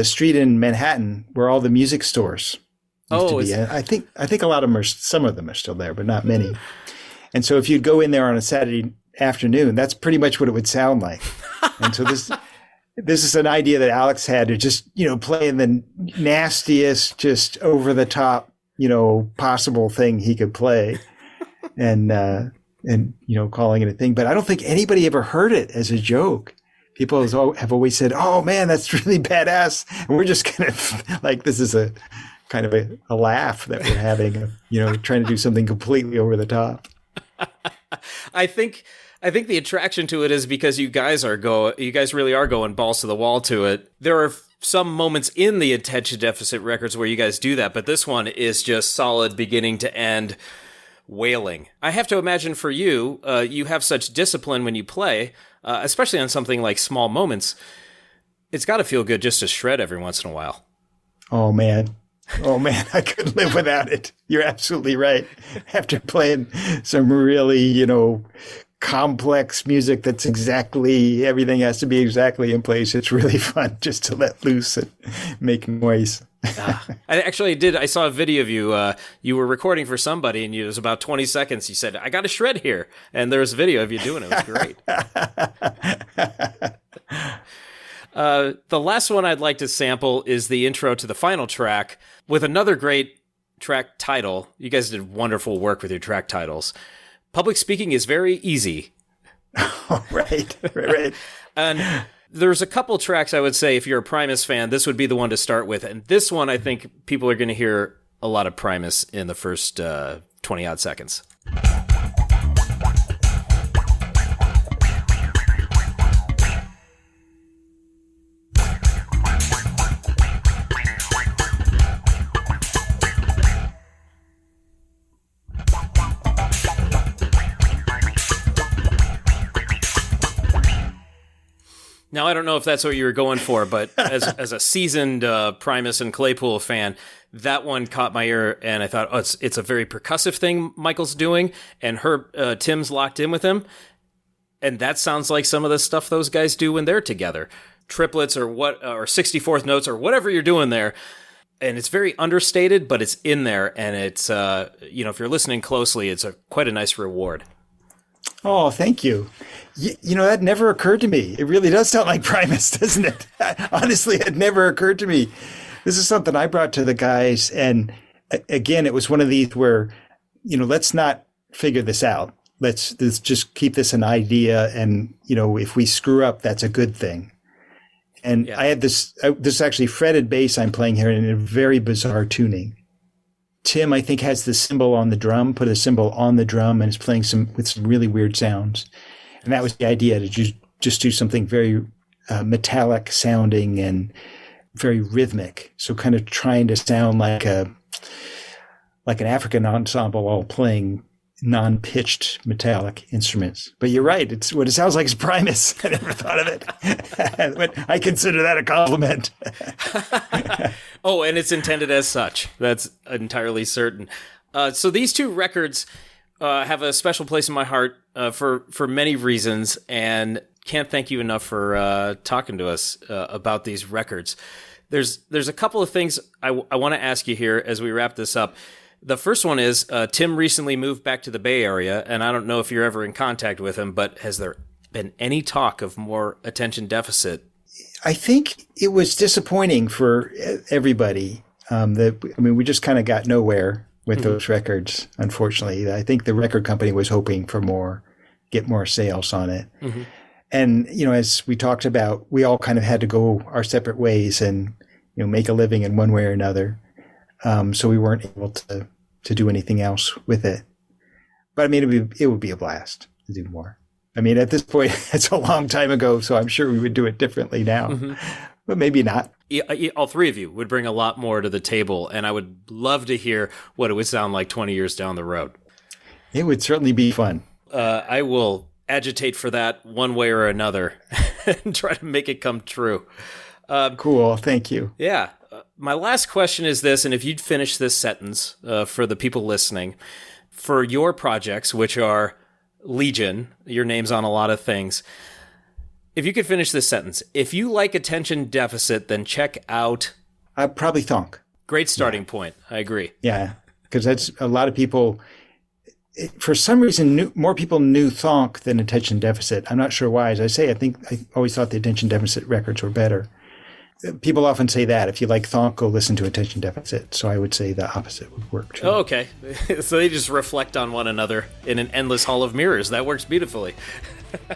street in Manhattan where all the music stores used to be. I think a lot of them some of them are still there, but not many. And so if you'd go in there on a Saturday afternoon, that's pretty much what it would sound like. And so this is an idea that Alex had to just, play in the nastiest, just over the top, possible thing he could play and calling it a thing. But I don't think anybody ever heard it as a joke. People have always said, oh man, that's really badass. And we're just kind of like, this is a kind of a laugh that we're having, trying to do something completely over the top. I think the attraction to it is because you guys really are going balls to the wall to it. There are some moments in the Attention Deficit records where you guys do that, but this one is just solid beginning to end wailing. I have to imagine for you, you have such discipline when you play, especially on something like Small Moments. It's got to feel good just to shred every once in a while. Oh man, I couldn't live without it. You're absolutely right. After playing some really, complex music that's everything has to be exactly in place. It's really fun just to let loose and make noise. I saw a video of you. You were recording for somebody and it was about 20 seconds. You said, I got a shred here. And there was a video of you doing it. It was great. The last one I'd like to sample is the intro to the final track with another great track title. You guys did wonderful work with your track titles. Public Speaking is Very Easy. Oh, right. And There's a couple tracks I would say, if you're a Primus fan, this would be the one to start with. And this one, I think people are going to hear a lot of Primus in the first 20-odd seconds. Now, I don't know if that's what you were going for, but as a seasoned Primus and Claypool fan, that one caught my ear, and I thought, oh, it's a very percussive thing Michael's doing, and Tim's locked in with him, and that sounds like some of the stuff those guys do when they're together, triplets or 64th notes or whatever you're doing there, and it's very understated, but it's in there, and it's if you're listening closely, it's quite a nice reward. Oh, thank you. That never occurred to me. It really does sound like Primus, doesn't it? Honestly, it never occurred to me. This is something I brought to the guys. And again, it was one of these where, let's not figure this out. Let's just keep this an idea. And, if we screw up, that's a good thing. And yeah. I had this actually fretted bass I'm playing here in a very bizarre tuning. Tim, I think, has the cymbal on the drum, put a cymbal on the drum, and is playing with some really weird sounds. And that was the idea, to just do something very metallic sounding and very rhythmic. So kind of trying to sound like an African ensemble all playing non-pitched metallic instruments. But you're right. It's what it sounds like is Primus. I never thought of it. But I consider that a compliment. Oh, and it's intended as such. That's entirely certain. So these two records have a special place in my heart for many reasons, and can't thank you enough for talking to us about these records. There's a couple of things I want to ask you here as we wrap this up. The first one is Tim recently moved back to the Bay Area, and I don't know if you're ever in contact with him, but has there been any talk of more attention deficit? I think it was disappointing for everybody. We just kind of got nowhere with those records, unfortunately. I think the record company was hoping for get more sales on it. Mm-hmm. And, as we talked about, we all kind of had to go our separate ways and, make a living in one way or another. So we weren't able to do anything else with it. But it would be a blast to do more. At this point, it's a long time ago, so I'm sure we would do it differently now, but maybe not. All three of you would bring a lot more to the table, and I would love to hear what it would sound like 20 years down the road. It would certainly be fun. I will agitate for that one way or another and try to make it come true. Cool. Thank you. Yeah. My last question is this, and if you'd finish this sentence for the people listening, for your projects, which are Legion, your name's on a lot of things. If you could finish this sentence, if you like attention deficit, then check out... probably Thonk. Great starting point. I agree. Yeah, because that's a lot of people... For some reason, more people knew Thonk than attention deficit. I'm not sure why. As I say, I always thought the attention deficit records were better. People often say that. If you like Thonk, go listen to attention deficit. So I would say the opposite would work too. Oh, okay. So they just reflect on one another in an endless hall of mirrors. That works beautifully.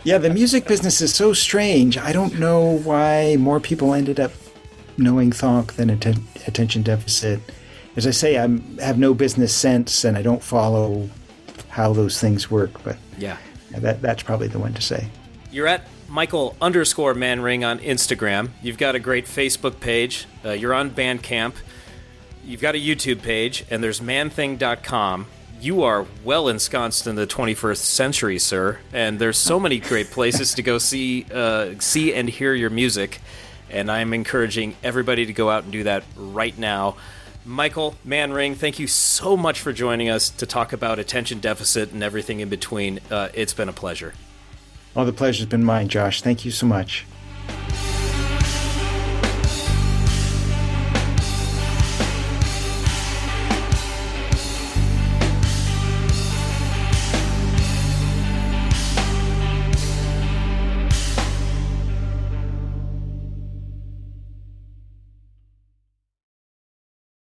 Yeah, the music business is so strange. I don't know why more people ended up knowing Thonk than attention deficit. As I say, I have no business sense and I don't follow how those things work. But yeah, that's probably the one to say. You're at Michael_Manring on Instagram. You've got a great Facebook page. You're on Bandcamp. You've got a YouTube page, and there's manthing.com. You are well ensconced in the 21st century, sir, and there's so many great places to go see and hear your music, and I'm encouraging everybody to go out and do that right now. Michael Manring, thank you so much for joining us to talk about attention deficit and everything in between. It's been a pleasure. Oh, the pleasure's been mine, Josh. Thank you so much.